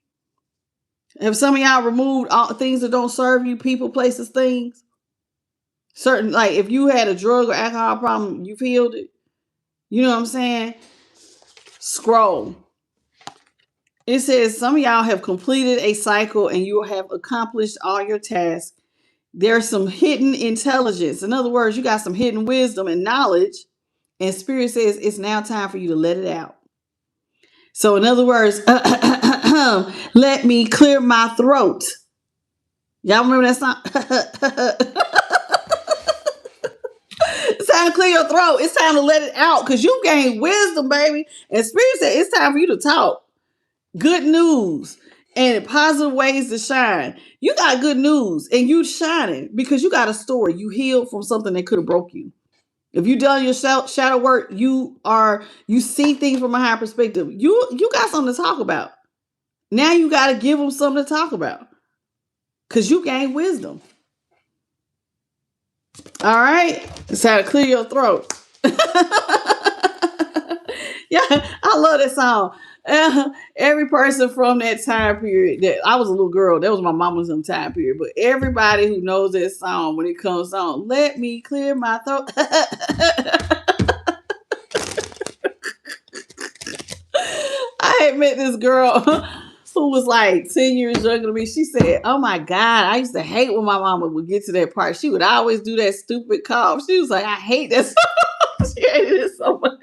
[SPEAKER 1] Have some of y'all removed all things that don't serve you, people, places, things? Certain, like if you had a drug or alcohol problem, you've healed it. You know what I'm saying? Scroll. It says some of y'all have completed a cycle and you have accomplished all your tasks. There's some hidden intelligence. In other words, you got some hidden wisdom and knowledge. And Spirit says it's now time for you to let it out. So in other words, let me clear my throat. Y'all remember that song? It's time to clear your throat. It's time to let it out because you gained wisdom, baby. And Spirit said it's time for you to talk. Good news and positive ways to shine. You got good news and you shining because you got a story. You healed from something that could have broke you. If you done your shadow work, you see things from a higher perspective. You got something to talk about. Now you got to give them something to talk about because you gained wisdom. All right, it's how to clear your throat. Yeah, I love that song. Every person from that time period, that I was a little girl, that was my mama's time period, but everybody who knows that song when it comes on, let me clear my throat. I had met this girl who was like 10 years younger than me. She said, oh my God, I used to hate when my mama would get to that part. She would always do that stupid cough. She was like, I hate that song. She hated it so much.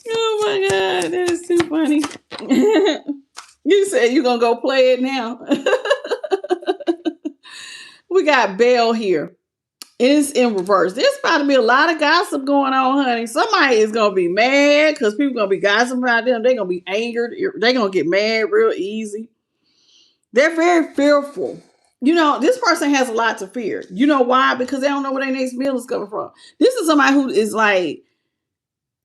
[SPEAKER 1] Oh my God, that is too funny. You said you're going to go play it now. We got Belle here. It is in reverse. There's about to be a lot of gossip going on, honey. Somebody is going to be mad because people going to be gossiping about them. They're going to be angered. They're going to get mad real easy. They're very fearful. This person has a lot to fear. You know why? Because they don't know where their next meal is coming from. This is somebody who is like,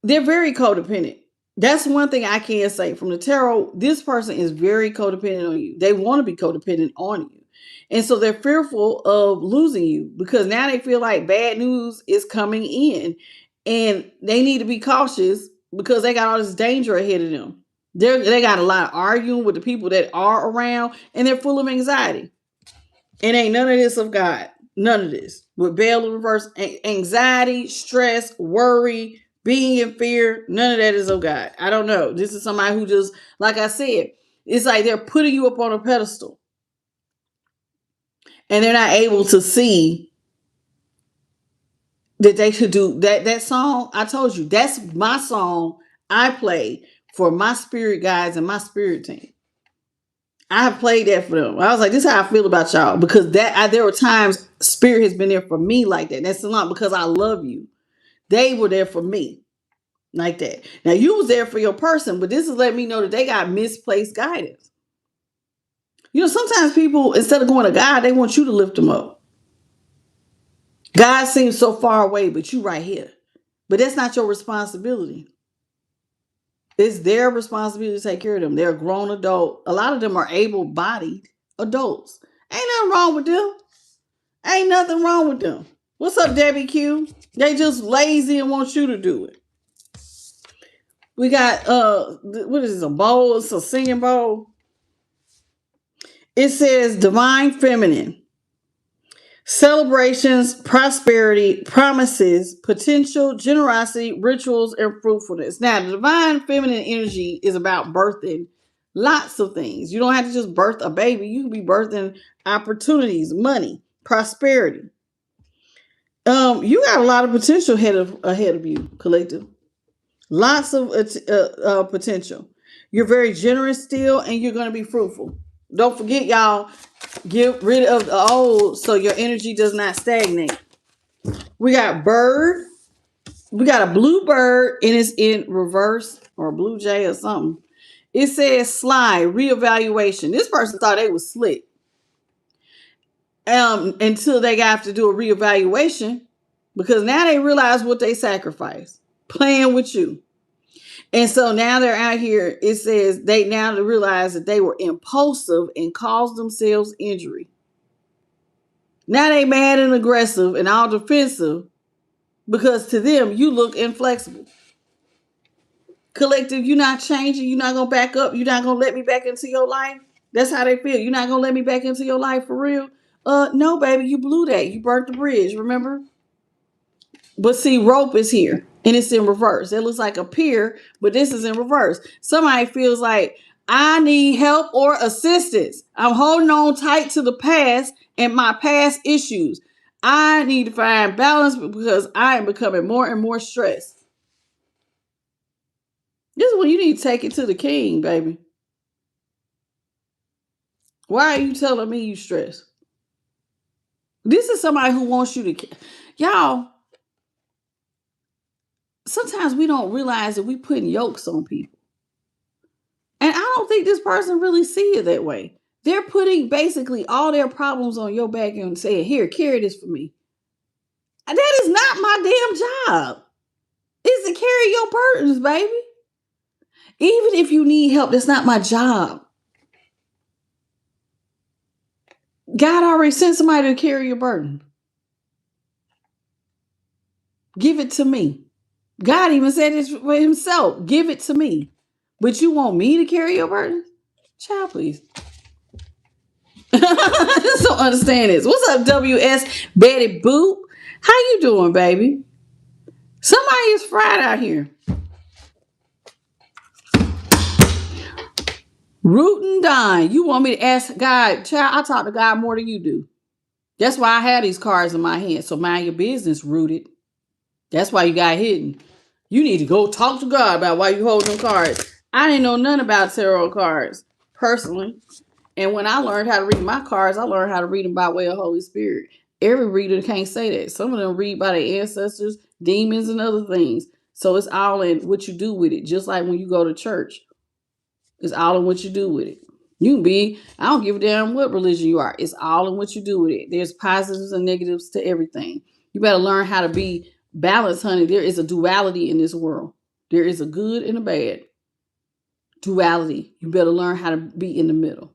[SPEAKER 1] they're very codependent. That's one thing I can say from the tarot. This person is very codependent on you. They want to be codependent on you. And so they're fearful of losing you because now they feel like bad news is coming in and they need to be cautious because they got all this danger ahead of them. They got a lot of arguing with the people that are around and they're full of anxiety. And ain't none of this of God. None of this. With Belle in reverse, anxiety, stress, worry, being in fear, none of that is of God. I don't know. This is somebody who just, like I said, it's like they're putting you up on a pedestal. And they're not able to see that they should do that song. I told you, that's my song I play for my spirit guides and my spirit team. I have played that for them. I was like, this is how I feel about y'all. Because there were times spirit has been there for me like that. That's not because I love you. They were there for me like that. Now you was there for your person, but this is letting me know that they got misplaced guidance. Sometimes people, instead of going to God, they want you to lift them up. God seems so far away, but you right here. But that's not your responsibility. It's their responsibility to take care of them. They're a grown adult. A lot of them are able-bodied adults. Ain't nothing wrong with them. Ain't nothing wrong with them. What's up, Debbie Q? They just lazy and want you to do it. We got, what is this, a bowl? It's a singing bowl. It says Divine Feminine. Celebrations, prosperity, promises, potential, generosity, rituals, and fruitfulness. Now, the divine feminine energy is about birthing lots of things. You don't have to just birth a baby. You can be birthing opportunities, money, prosperity. You got a lot of potential ahead of you, collective. Lots of potential. You're very generous still, and you're going to be fruitful. Don't forget, y'all, get rid of the old so your energy does not stagnate. We got bird. We got a blue bird, and it's in reverse, or a blue jay or something. It says slide, reevaluation. This person thought they was slick. Until they got to do a reevaluation, because now they realize what they sacrificed. Playing with you. And so now they're out here, it says they now realize that they were impulsive and caused themselves injury. Now they mad and aggressive and all defensive because to them you look inflexible. Collective, you're not changing, you're not gonna back up, you're not gonna let me back into your life. That's how they feel. You're not gonna let me back into your life for real. No, baby, you blew that. You burnt the bridge, remember? But see, rope is here and it's in reverse. It looks like a pier, but this is in reverse. Somebody feels like I need help or assistance. I'm holding on tight to the past and my past issues. I need to find balance because I am becoming more and more stressed. This is when you need to take it to the king, baby. Why are you telling me you stressed? This is somebody who wants you to, y'all. Sometimes we don't realize that we putting yokes on people. And I don't think this person really see it that way. They're putting basically all their problems on your back and saying, here, carry this for me. That is not my damn job. It's to carry your burdens, baby. Even if you need help, that's not my job. God already sent somebody to carry your burden. Give it to me. God even said this for himself. Give it to me. But you want me to carry your burden? Child, please. I just don't understand this. What's up, WS Betty Boop? How you doing, baby? Somebody is fried out here. Root and Dine. You want me to ask God? Child, I talk to God more than you do. That's why I have these cards in my hand. So mind your business, Rooted. That's why you got hidden. You need to go talk to God about why you hold them cards. I didn't know nothing about tarot cards, personally. And when I learned how to read my cards, I learned how to read them by way of Holy Spirit. Every reader can't say that. Some of them read by their ancestors, demons, and other things. So it's all in what you do with it. Just like when you go to church. It's all in what you do with it. You can be, I don't give a damn what religion you are. It's all in what you do with it. There's positives and negatives to everything. You better learn how to be balanced, honey. There is a duality in this world. There is a good and a bad. Duality. You better learn how to be in the middle.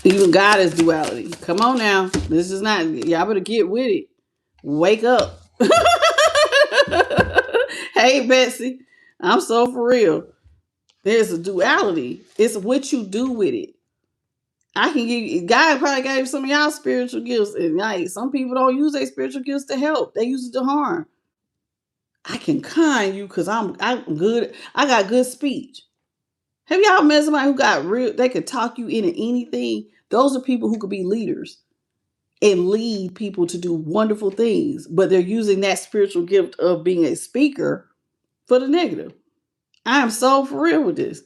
[SPEAKER 1] Even God is duality. Come on now. This is not, y'all better get with it. Wake up. Hey, Betsy. I'm so for real. There's a duality. It's what you do with it. I can give you, God probably gave some of y'all spiritual gifts. And like some people don't use their spiritual gifts to help. They use it to harm. I can kind you because I'm good. I got good speech. Have y'all met somebody who got real, they could talk you into anything? Those are people who could be leaders and lead people to do wonderful things, but they're using that spiritual gift of being a speaker for the negative. I am so for real with this.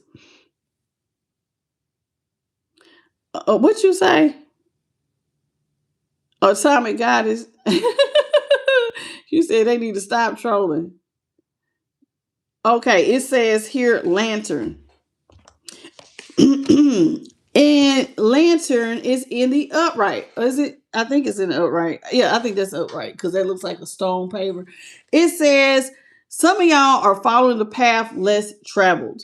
[SPEAKER 1] What you say? Atomic Goddess. You said they need to stop trolling. Okay, it says here lantern. And lantern is in the upright. Is it? I think it's in the upright. Yeah, I think that's upright because that looks like a stone paver. It says some of y'all are following the path less traveled.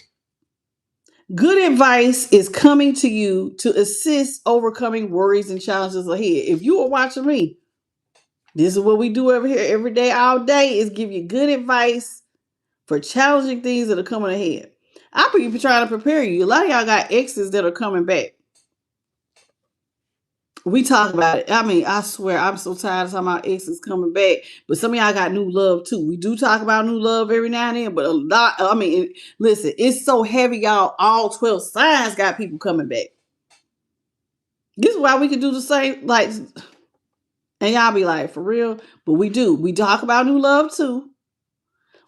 [SPEAKER 1] Good advice is coming to you to assist overcoming worries and challenges ahead. If you are watching me, this is what we do over here every day, all day, is give you good advice for challenging things that are coming ahead. I'm trying to prepare you. A lot of y'all got exes that are coming back. We talk about it. I mean, I swear, I'm so tired of talking about exes coming back. But some of y'all got new love too. We do talk about new love every now and then, but a lot, I mean, listen, it's so heavy, y'all. All 12 signs got people coming back. This is why we can do the same, like, And y'all be like, for real? But we do. We talk about new love too.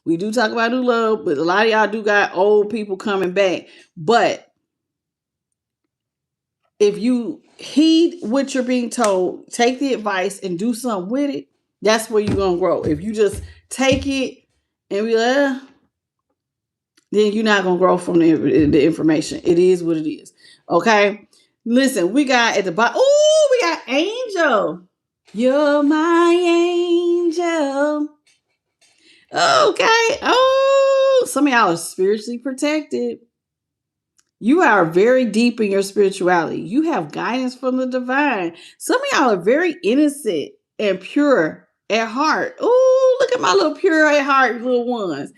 [SPEAKER 1] We do talk about new love, but a lot of y'all do got old people coming back. But if you heed what you're being told, take the advice and do something with it, that's where you're going to grow. If you just take it and be like, then you're not going to grow from the information. It is what it is. Okay? Listen, we got at the bottom, oh, we got Angel. You're my angel. Okay. Oh, some of y'all are spiritually protected. You are very deep in your spirituality. You have guidance from the divine. Some of y'all are very innocent and pure at heart. Oh, look at my little pure at heart little ones.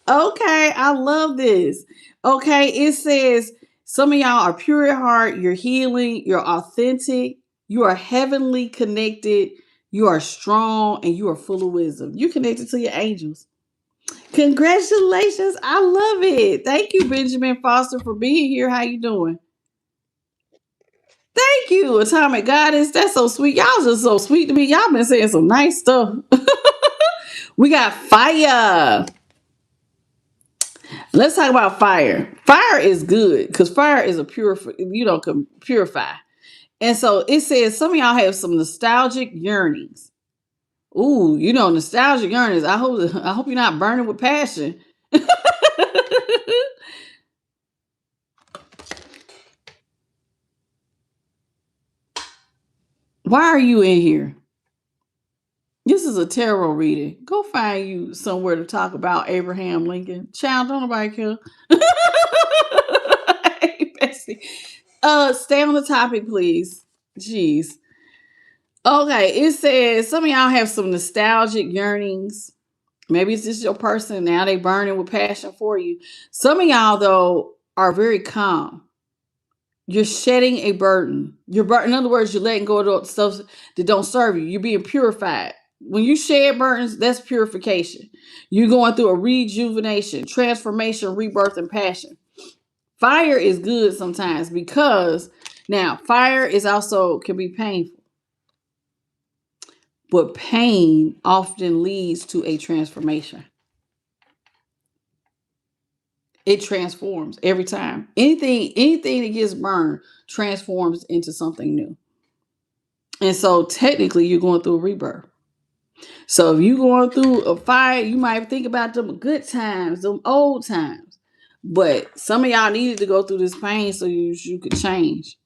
[SPEAKER 1] Okay, I love this. Okay, it says some of y'all are pure at heart. You're healing. You're authentic. You are heavenly connected. You are strong and you are full of wisdom. You're connected to your angels. Congratulations. I love it. Thank you, Benjamin Foster, for being here. How you doing? Thank you, Atomic Goddess. That's so sweet. Y'all just so sweet to me. Y'all been saying some nice stuff. We got fire. Let's talk about fire. Fire is good because fire is a can purify. And so it says some of y'all have some nostalgic yearnings. Ooh, nostalgic yearnings. I hope you're not burning with passion. Why are you in here? This is a tarot reading. Go find you somewhere to talk about Abraham Lincoln. Child, don't nobody care. Hey, Bessie. Stay on the topic, please. Jeez. Okay, it says some of y'all have some nostalgic yearnings. Maybe it's just your person now. They burning with passion for you. Some of y'all, though, are very calm. You're shedding a burden. In other words, you're letting go of the stuff that don't serve you. You're being purified. When you shed burdens, that's purification. You're going through a rejuvenation, transformation, rebirth, and passion. Fire is good sometimes because now fire is also can be painful. But pain often leads to a transformation. It transforms every time. Anything that gets burned transforms into something new. And so technically you're going through a rebirth. So if you're going through a fire, you might think about them good times, them old times. But some of y'all needed to go through this pain so you could change.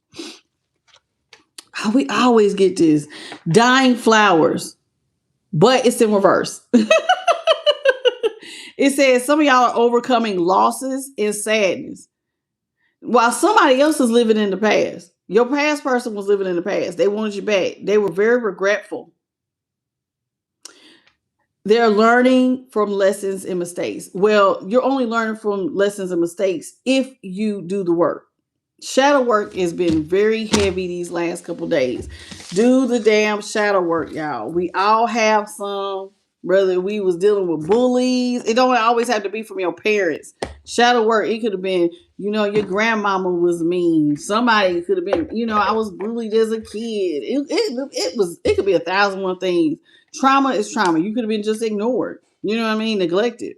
[SPEAKER 1] We always get this. Dying flowers. But it's in reverse. It says some of y'all are overcoming losses and sadness while somebody else is living in the past. Your past person was living in the past. They wanted you back. They were very regretful. They're learning from lessons and mistakes. Well, you're only learning from lessons and mistakes if you do the work. Shadow work has been very heavy these last couple days. Do the damn shadow work, y'all. We all have some. Whether we was dealing with bullies, it don't always have to be from your parents. Shadow work, it could have been, your grandmama was mean. Somebody could have been, I was bullied as a kid. It could be 1,001 things. Trauma is trauma. You could have been just ignored. You know what I mean? Neglected.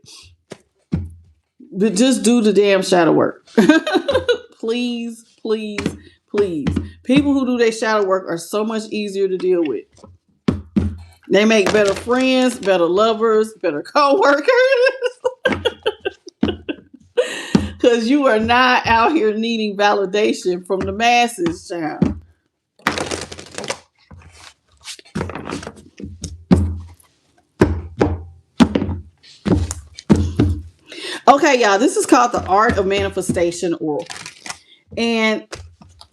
[SPEAKER 1] But just do the damn shadow work. Please, please, please. People who do their shadow work are so much easier to deal with. They make better friends, better lovers, better co-workers. Because you are not out here needing validation from the masses, child. Okay, y'all, this is called the Art of Manifestation Oracle. And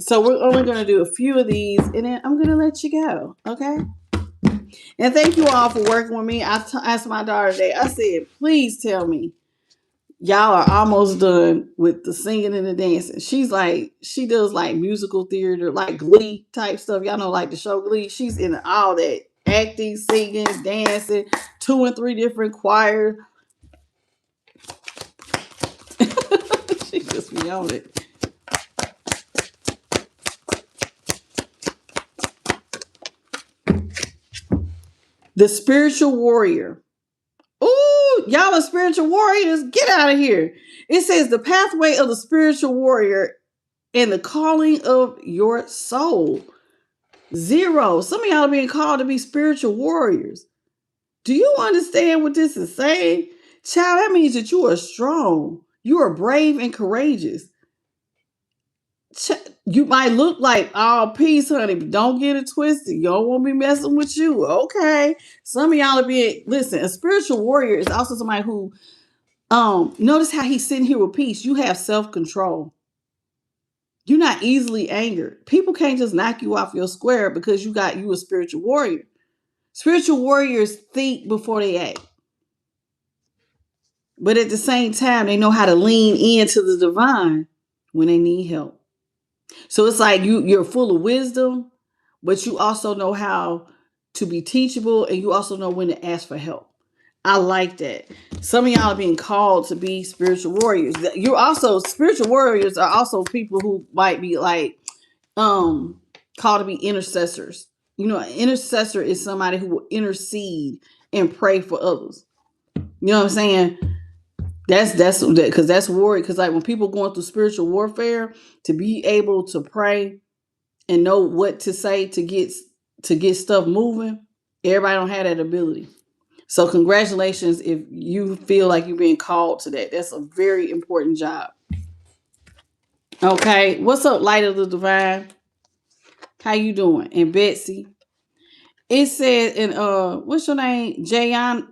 [SPEAKER 1] so we're only going to do a few of these, and then I'm going to let you go, okay? And thank you all for working with me. I asked my daughter today, I said, please tell me y'all are almost done with the singing and the dancing. She's like, she does like musical theater, like Glee type stuff. Y'all know, like the show Glee. She's in all that acting, singing, dancing, 2 and 3 different choirs. She just be on it. The spiritual warrior. Ooh, y'all are spiritual warriors. Get out of here. It says the pathway of the spiritual warrior and the calling of your soul. 0. Some of y'all are being called to be spiritual warriors. Do you understand what this is saying? Child, that means that you are strong. You are brave and courageous. You might look like all peace, honey, but don't get it twisted. You don't want me messing with you. Okay. Some of y'all are being, listen, a spiritual warrior is also somebody who, notice how he's sitting here with peace. You have self-control. You're not easily angered. People can't just knock you off your square because you a spiritual warrior. Spiritual warriors think before they act. But at the same time, they know how to lean into the divine when they need help. So it's like you're full of wisdom, but you also know how to be teachable, and you also know when to ask for help. I like that. Some of y'all are being called to be spiritual warriors. You're also spiritual warriors are also people who might be like called to be intercessors. You know, an intercessor is somebody who will intercede and pray for others. You know what I'm saying? That's because that's worried. Because like when people going through spiritual warfare, to be able to pray and know what to say to get stuff moving, everybody don't have that ability. So congratulations if you feel like you're being called to that. That's a very important job. Okay, what's up, Light of the Divine? How you doing? And Betsy, it said in what's your name? Jayan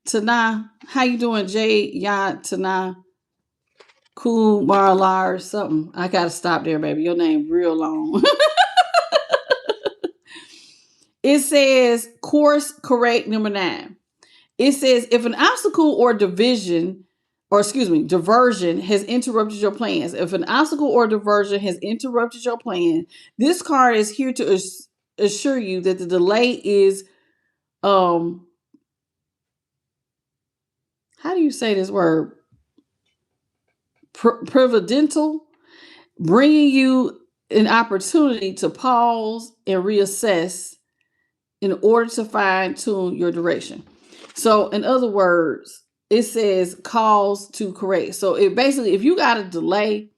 [SPEAKER 1] Tana. How you doing, Jayan Tana? Cool Marlar or something. I gotta stop there, baby. Your name real long. It says course correct number 9. It says if an obstacle or diversion has interrupted your plans. If an obstacle or diversion has interrupted your plan, this card is here to assure you that the delay is how do you say this word? Providential, bringing you an opportunity to pause and reassess in order to fine tune your direction. So, in other words, it says cause to correct. So, it basically, if you got a delay,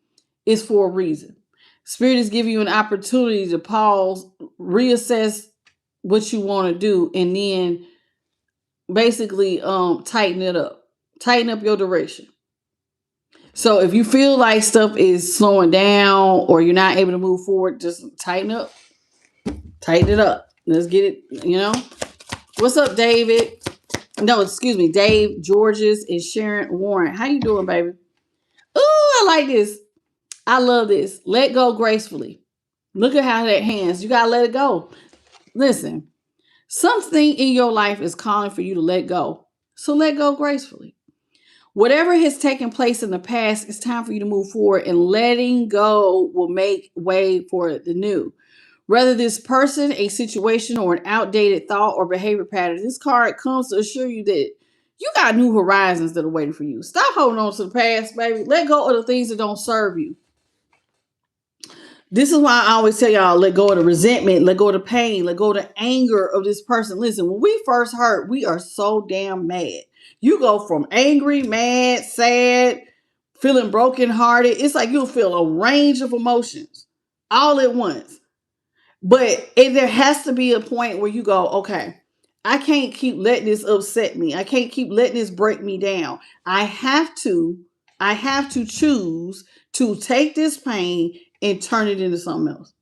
[SPEAKER 1] it's for a reason. Spirit is giving you an opportunity to pause, reassess what you want to do, and then basically tighten it up. Tighten up your direction. So if you feel like stuff is slowing down or you're not able to move forward, just tighten up. Tighten it up. Let's get it, What's up, David? No, excuse me, Dave, Georges, and Sharon Warren. How you doing, baby? Ooh, I like this. I love this. Let go gracefully. Look at how that hands. You gotta let it go. Listen, something in your life is calling for you to let go. So let go gracefully. Whatever has taken place in the past, it's time for you to move forward, and letting go will make way for the new. Whether this person, a situation, or an outdated thought or behavior pattern, this card comes to assure you that you got new horizons that are waiting for you. Stop holding on to the past, baby. Let go of the things that don't serve you. This is why I always tell y'all, let go of the resentment, let go of the pain, let go of the anger of this person. Listen, when we first hurt, we are so damn mad. You go from angry, mad, sad, feeling brokenhearted. It's like you'll feel a range of emotions all at once. But there has to be a point where you go, okay, I can't keep letting this upset me. I can't keep letting this break me down. I have to choose to take this pain and turn it into something else.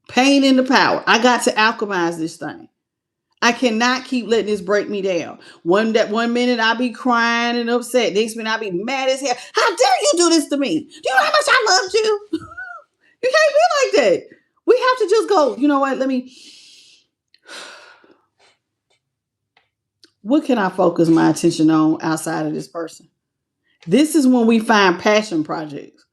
[SPEAKER 1] Pain into power. I got to alchemize this thing. I cannot keep letting this break me down. One minute I'll be crying and upset. Next minute I'll be mad as hell. How dare you do this to me? Do you know how much I loved you? You can't be like that. We have to just go, you know what? What can I focus my attention on outside of this person? This is when we find passion projects.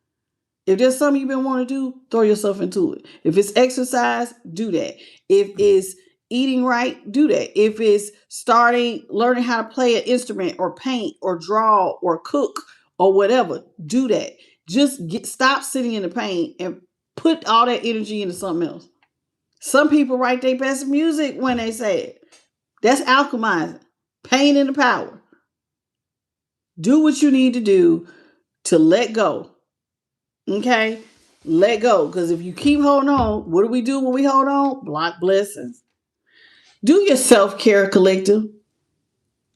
[SPEAKER 1] If there's something you've been wanting to do, throw yourself into it. If it's exercise, do that. If it's eating right, do that. If it's learning how to play an instrument or paint or draw or cook or whatever, do that. Just stop sitting in the pain and put all that energy into something else. Some people write their best music when they say it. That's alchemizing. Pain and the power. Do what you need to do to let go. Okay? Let go. Because if you keep holding on, what do we do when we hold on? Block blessings. Do your self-care collective.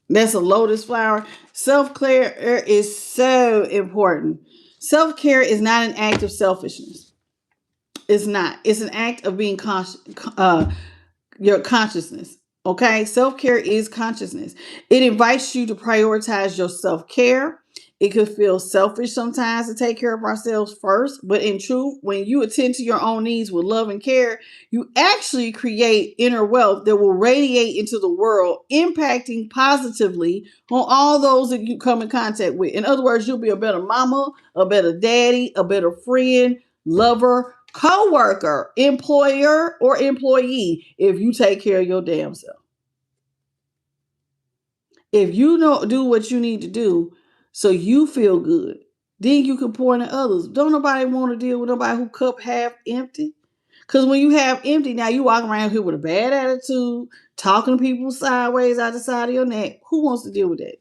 [SPEAKER 1] That's a lotus flower. Self-care is so important. Self-care is not an act of selfishness. It's not. It's an act of being conscious, your consciousness. Okay, self-care is consciousness. It invites you to prioritize your self-care. It could feel selfish sometimes to take care of ourselves first, but in truth, when you attend to your own needs with love and care, you actually create inner wealth that will radiate into the world, impacting positively on all those that you come in contact with. In other words, you'll be a better mama, a better daddy, a better friend, lover, co-worker, employer, or employee if you take care of your damn self. If you don't do what you need to do so you feel good, then you can pour into others. Don't nobody want to deal with nobody who cup half empty. Because when you have empty, now you walk around here with a bad attitude, talking to people sideways out the side of your neck. Who wants to deal with that?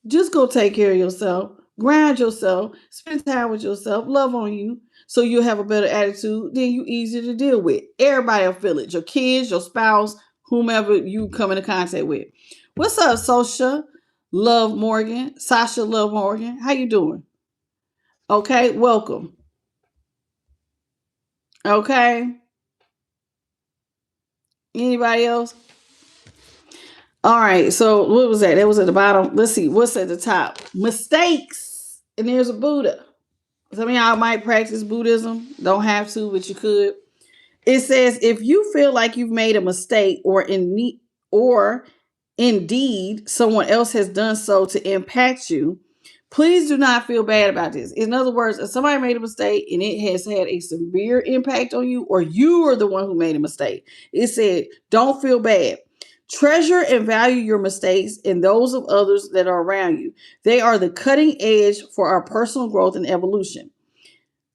[SPEAKER 1] Just go take care of yourself, ground yourself, spend time with yourself, love on you, so you'll have a better attitude. Then you easier to deal with. Everybody will feel it. Your kids, your spouse, whomever you come into contact with. What's up, Sasha Love Morgan? Sasha Love Morgan. How you doing? Okay, welcome. Okay. Anybody else? All right. So what was that? That was at the bottom. Let's see. What's at the top? Mistakes. And there's a Buddha. Some of y'all might practice Buddhism. Don't have to, but you could. It says if you feel like you've made a mistake or indeed someone else has done so to impact you, please do not feel bad about this. In other words, if somebody made a mistake and it has had a severe impact on you, or you are the one who made a mistake, it said don't feel bad. Treasure and value your mistakes and those of others that are around you. They are the cutting edge for our personal growth and evolution.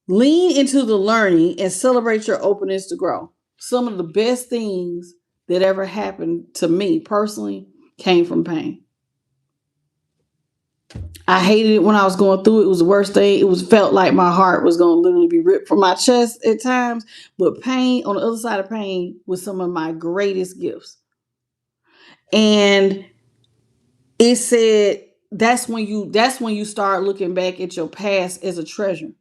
[SPEAKER 1] Lean into the learning and celebrate your openness to grow. Some of the best things that ever happened to me personally came from pain. I hated it when I was going through it. It was the worst thing. It was felt like my heart was going to literally be ripped from my chest at times. But pain, on the other side of pain, was some of my greatest gifts. And it said that's when you start looking back at your past as a treasure.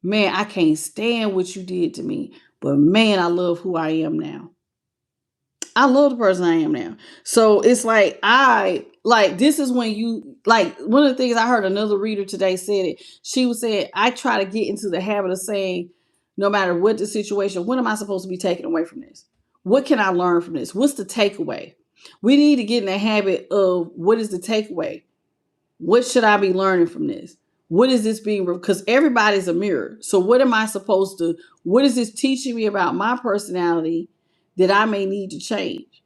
[SPEAKER 1] Man, I can't stand what you did to me, but man, I love who I am now. I love the person I am now. So it's like this is when you like one of the things I heard another reader today said it. She was saying, I try to get into the habit of saying, no matter what the situation, what am I supposed to be taking away from this? What can I learn from this? What's the takeaway? We need to get in the habit of what is the takeaway? What should I be learning from this? What is this being? Because everybody's a mirror. So what am I supposed to, what is this teaching me about my personality that I may need to change?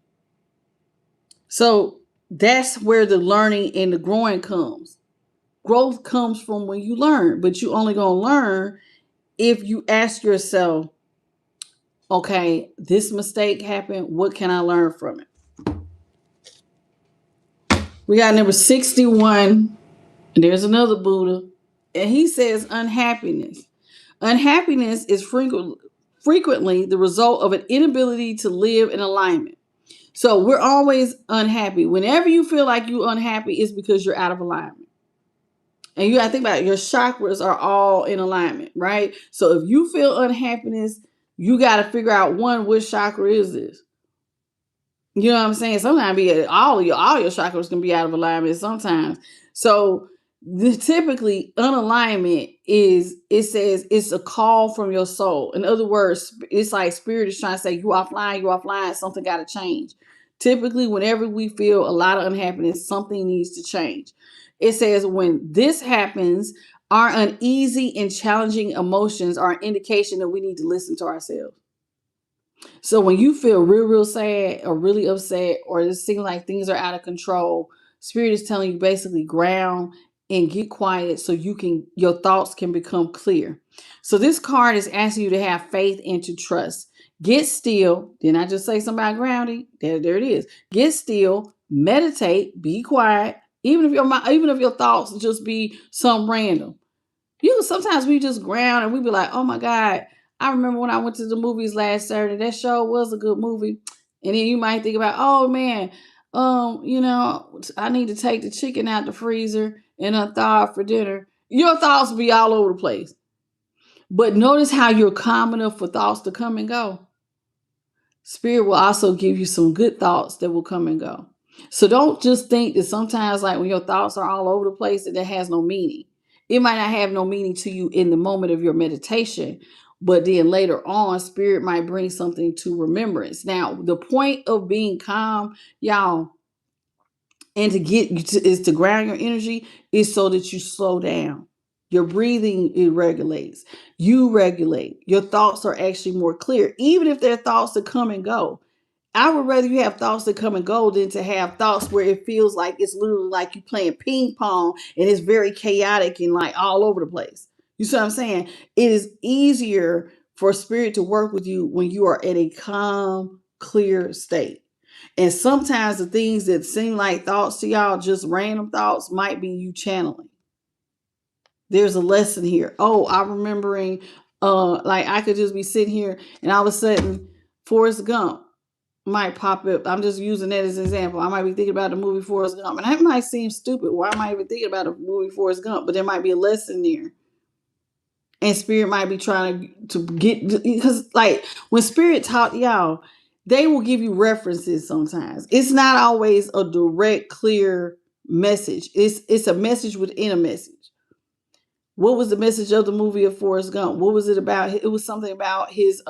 [SPEAKER 1] So that's where the learning and the growing comes. Growth comes from when you learn, but you only going to learn if you ask yourself, okay, this mistake happened. What can I learn from it? We got number 61. And there's another Buddha. And he says unhappiness. Unhappiness is frequently the result of an inability to live in alignment. So we're always unhappy. Whenever you feel like you're unhappy, it's because you're out of alignment. And you got to think about it, your chakras are all in alignment, right? So if you feel unhappiness, you got to figure out one, which chakra is this? You know what I'm saying? Sometimes all your chakras can be out of alignment sometimes. So typically unalignment is, it says it's a call from your soul. In other words, it's like spirit is trying to say you offline, something got to change. Typically, whenever we feel a lot of unhappiness, something needs to change. It says when this happens, our uneasy and challenging emotions are an indication that we need to listen to ourselves. So when you feel real sad or really upset, or it seems like things are out of control, spirit is telling you basically ground and get quiet so your thoughts can become clear. So this card is asking you to have faith and to trust. Get still. Didn't I just say something about grounding? There it is. Get still, meditate, be quiet. Even if your thoughts just be some random. Sometimes we just ground and we be like, oh my God, I remember when I went to the movies last Saturday. That show was a good movie. And then you might think about, oh man, I need to take the chicken out the freezer and unthaw it for dinner. Your thoughts be all over the place. But notice how you're calm enough for thoughts to come and go. Spirit will also give you some good thoughts that will come and go. So don't just think that sometimes, like when your thoughts are all over the place, that has no meaning. It might not have no meaning to you in the moment of your meditation, but then later on, Spirit might bring something to remembrance. Now, the point of being calm, y'all, and is to ground your energy, is so that you slow down. Your breathing, it regulates. You regulate. Your thoughts are actually more clear, even if they're thoughts that come and go. I would rather you have thoughts that come and go than to have thoughts where it feels like it's literally like you playing ping pong and it's very chaotic and like all over the place. You see what I'm saying? It is easier for spirit to work with you when you are at a calm, clear state. And sometimes the things that seem like thoughts to y'all, just random thoughts, might be you channeling. There's a lesson here. Oh, I'm remembering, like I could just be sitting here and all of a sudden, Forrest Gump might pop up. I'm just using that as an example. I might be thinking about the movie Forrest Gump, and that might seem stupid. Why am I even thinking about the movie Forrest Gump? But there might be a lesson there. And spirit might be trying to get, because like when spirit taught y'all, they will give you references sometimes. It's not always a direct, clear message. It's a message within a message. What was the message of the movie of Forrest Gump? What was it about? It was something about his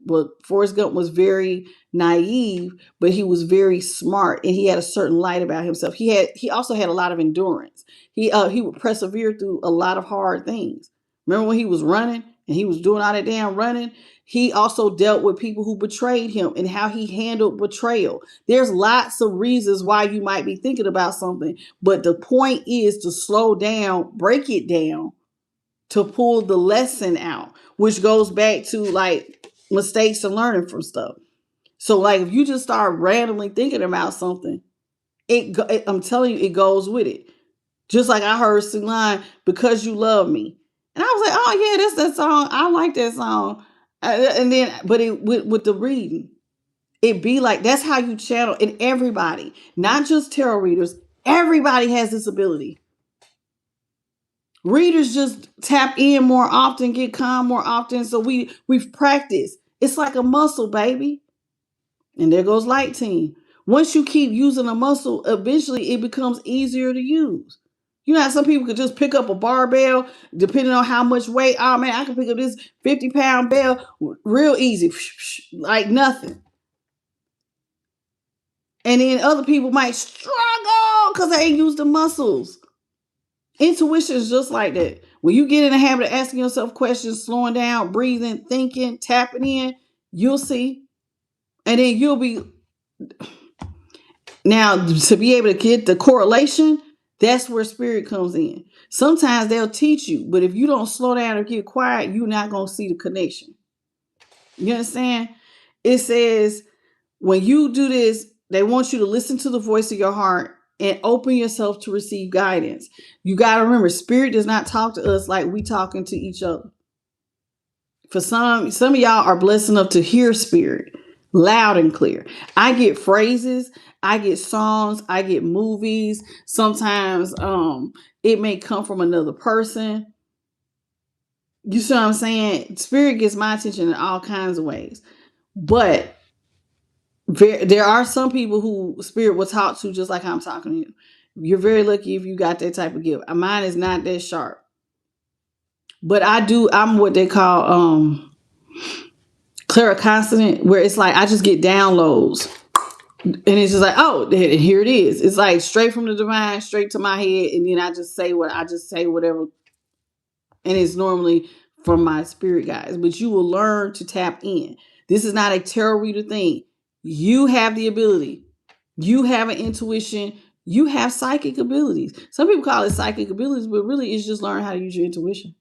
[SPEAKER 1] but Forrest Gump was very naive, but he was very smart and he had a certain light about himself. He also had a lot of endurance. He would persevere through a lot of hard things. Remember when he was running and he was doing all that damn running? He also dealt with people who betrayed him and how he handled betrayal. There's lots of reasons why you might be thinking about something, but the point is to slow down, break it down, to pull the lesson out, which goes back to like mistakes and learning from stuff. So like if you just start randomly thinking about something, I'm telling you, it goes with it. Just like I heard Celine, Because You Love Me. And I was like, oh yeah, that's that song. I like that song. And then, but it with the reading, it be like, that's how you channel. And everybody, not just tarot readers, everybody has this ability. Readers just tap in more often, get calm more often. So we've practiced. It's like a muscle, baby. And there goes Light Team. Once you keep using a muscle, eventually it becomes easier to use. You know how some people could just pick up a barbell depending on how much weight. Oh man, I can pick up this 50-pound bell real easy, like nothing. And then other people might struggle because they ain't used the muscles. Intuition is just like that. When you get in the habit of asking yourself questions, slowing down, breathing, thinking, tapping in, you'll see. And then you'll be, now to be able to get the correlation, that's where spirit comes in. Sometimes they'll teach you, but if you don't slow down or get quiet, you're not going to see the connection. You understand? It says, when you do this, they want you to listen to the voice of your heart and open yourself to receive guidance. You got to remember, spirit does not talk to us like we talking to each other. For some of y'all are blessed enough to hear spirit loud and clear. I get phrases, I get songs, I get movies. Sometimes it may come from another person. You see what I'm saying? Spirit gets my attention in all kinds of ways. But there are some people who spirit will talk to just like I'm talking to you. You're very lucky if you got that type of gift. Mine is not that sharp. But I'm what they call clairconstant, where it's like I just get downloads. And it's just like, oh, here it is. It's like straight from the divine, straight to my head, and then I just say whatever. And it's normally from my spirit guides. But you will learn to tap in. This is not a tarot reader thing. You have the ability. You have an intuition. You have psychic abilities. Some people call it psychic abilities, but really it's just learning how to use your intuition.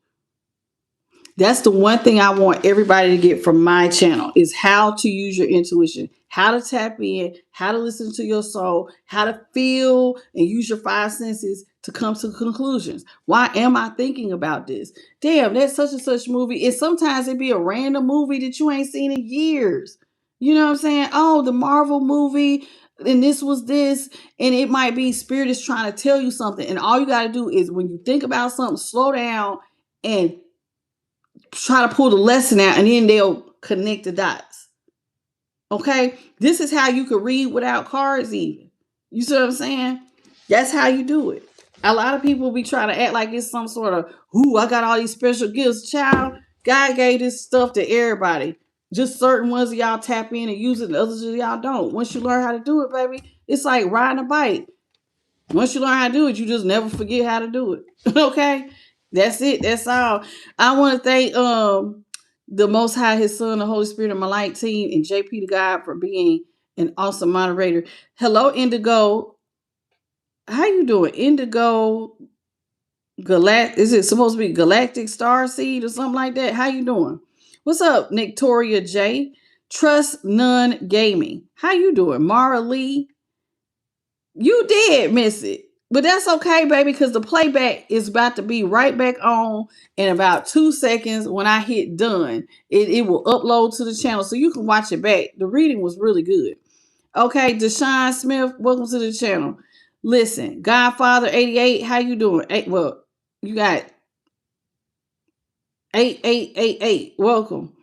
[SPEAKER 1] That's the one thing I want everybody to get from my channel is how to use your intuition, how to tap in, how to listen to your soul, how to feel and use your five senses to come to conclusions. Why am I thinking about this? Damn, that's such and such movie. And sometimes it be a random movie that you ain't seen in years. You know what I'm saying? Oh, the Marvel movie, and this was this, and it might be spirit is trying to tell you something. And all you got to do is when you think about something, slow down and try to pull the lesson out, and then they'll connect the dots. Okay, this is how you could read without cards even. You see what I'm saying? That's how you do it. A lot of people be trying to act like it's some sort of, ooh, I got all these special gifts. Child, God gave this stuff to everybody. Just certain ones of y'all tap in and use it, and others of y'all don't. Once you learn how to do it, baby, it's like riding a bike. Once you learn how to do it, you just never forget how to do it. Okay? That's it. That's all. I want to thank the Most High, His Son, the Holy Spirit, and my light team, and JP to God for being an awesome moderator. Hello, Indigo. How you doing? Indigo is it supposed to be Galactic Star Seed or something like that? How you doing? What's up, Victoria J? Trust None Gaming. How you doing? Mara Lee. You did miss it. But that's okay, baby, because the playback is about to be right back on in about 2 seconds. When I hit done, it will upload to the channel so you can watch it back. The reading was really good. Okay, Deshaun Smith, welcome to the channel. Listen, Godfather 88, how you doing? Well, you got 8888. Welcome.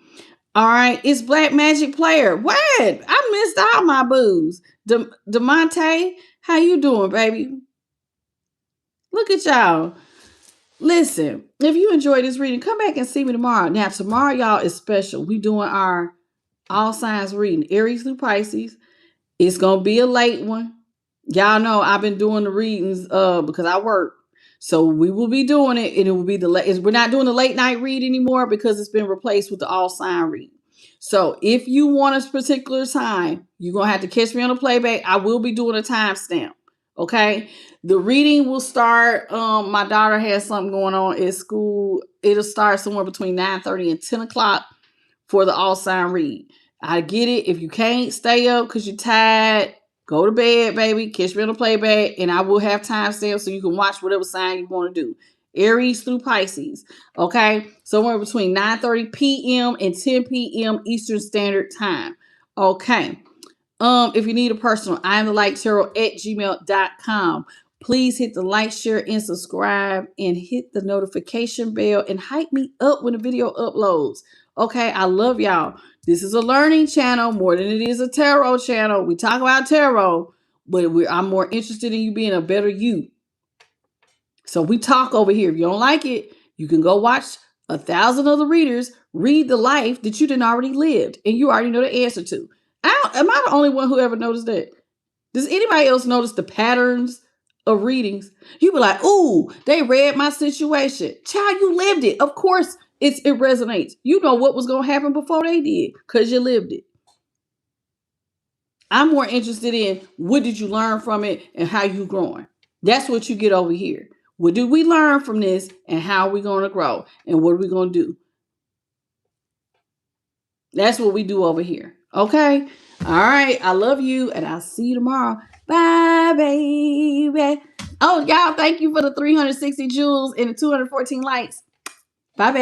[SPEAKER 1] All right, it's Black Magic Player. What? I missed all my boos. DeMonte, how you doing, baby? Look at y'all. Listen, if you enjoyed this reading, come back and see me tomorrow. Now, tomorrow, y'all, is special. We doing our all signs reading, Aries through Pisces. It's going to be a late one. Y'all know I've been doing the readings because I work. So we will be doing it, and it will be the late. We're not doing the late night read anymore because it's been replaced with the all sign read. So if you want a particular time, you're going to have to catch me on the playback. I will be doing a timestamp. Okay. The reading will start. My daughter has something going on at school. It'll start somewhere between 9:30 and 10 o'clock for the all sign read. I get it. If you can't stay up because you're tired, go to bed, baby. Catch me on the playback, and I will have timestamps so you can watch whatever sign you want to do. Aries through Pisces. Okay. Somewhere between 9:30 p.m. and 10 p.m. Eastern Standard Time. Okay. If you need a personal, I am the light tarot at gmail.com. Please hit the like, share, and subscribe, and hit the notification bell and hype me up when the video uploads. Okay, I love y'all. This is a learning channel more than it is a tarot channel. We talk about tarot, but I'm more interested in you being a better you. So we talk over here. If you don't like it, you can go watch 1,000 other readers read the life that you didn't already lived and you already know the answer to. Am I the only one who ever noticed that? Does anybody else notice the patterns of readings? You be like, ooh, they read my situation. Child, you lived it. Of course it resonates. You know what was going to happen before they did because you lived it. I'm more interested in what did you learn from it and how you growing. That's what you get over here. What did we learn from this and how are we going to grow and what are we going to do? That's what we do over here. Okay. All right. I love you and I'll see you tomorrow. Bye, baby. Oh, y'all, thank you for the 360 jewels and the 214 likes. Bye, baby.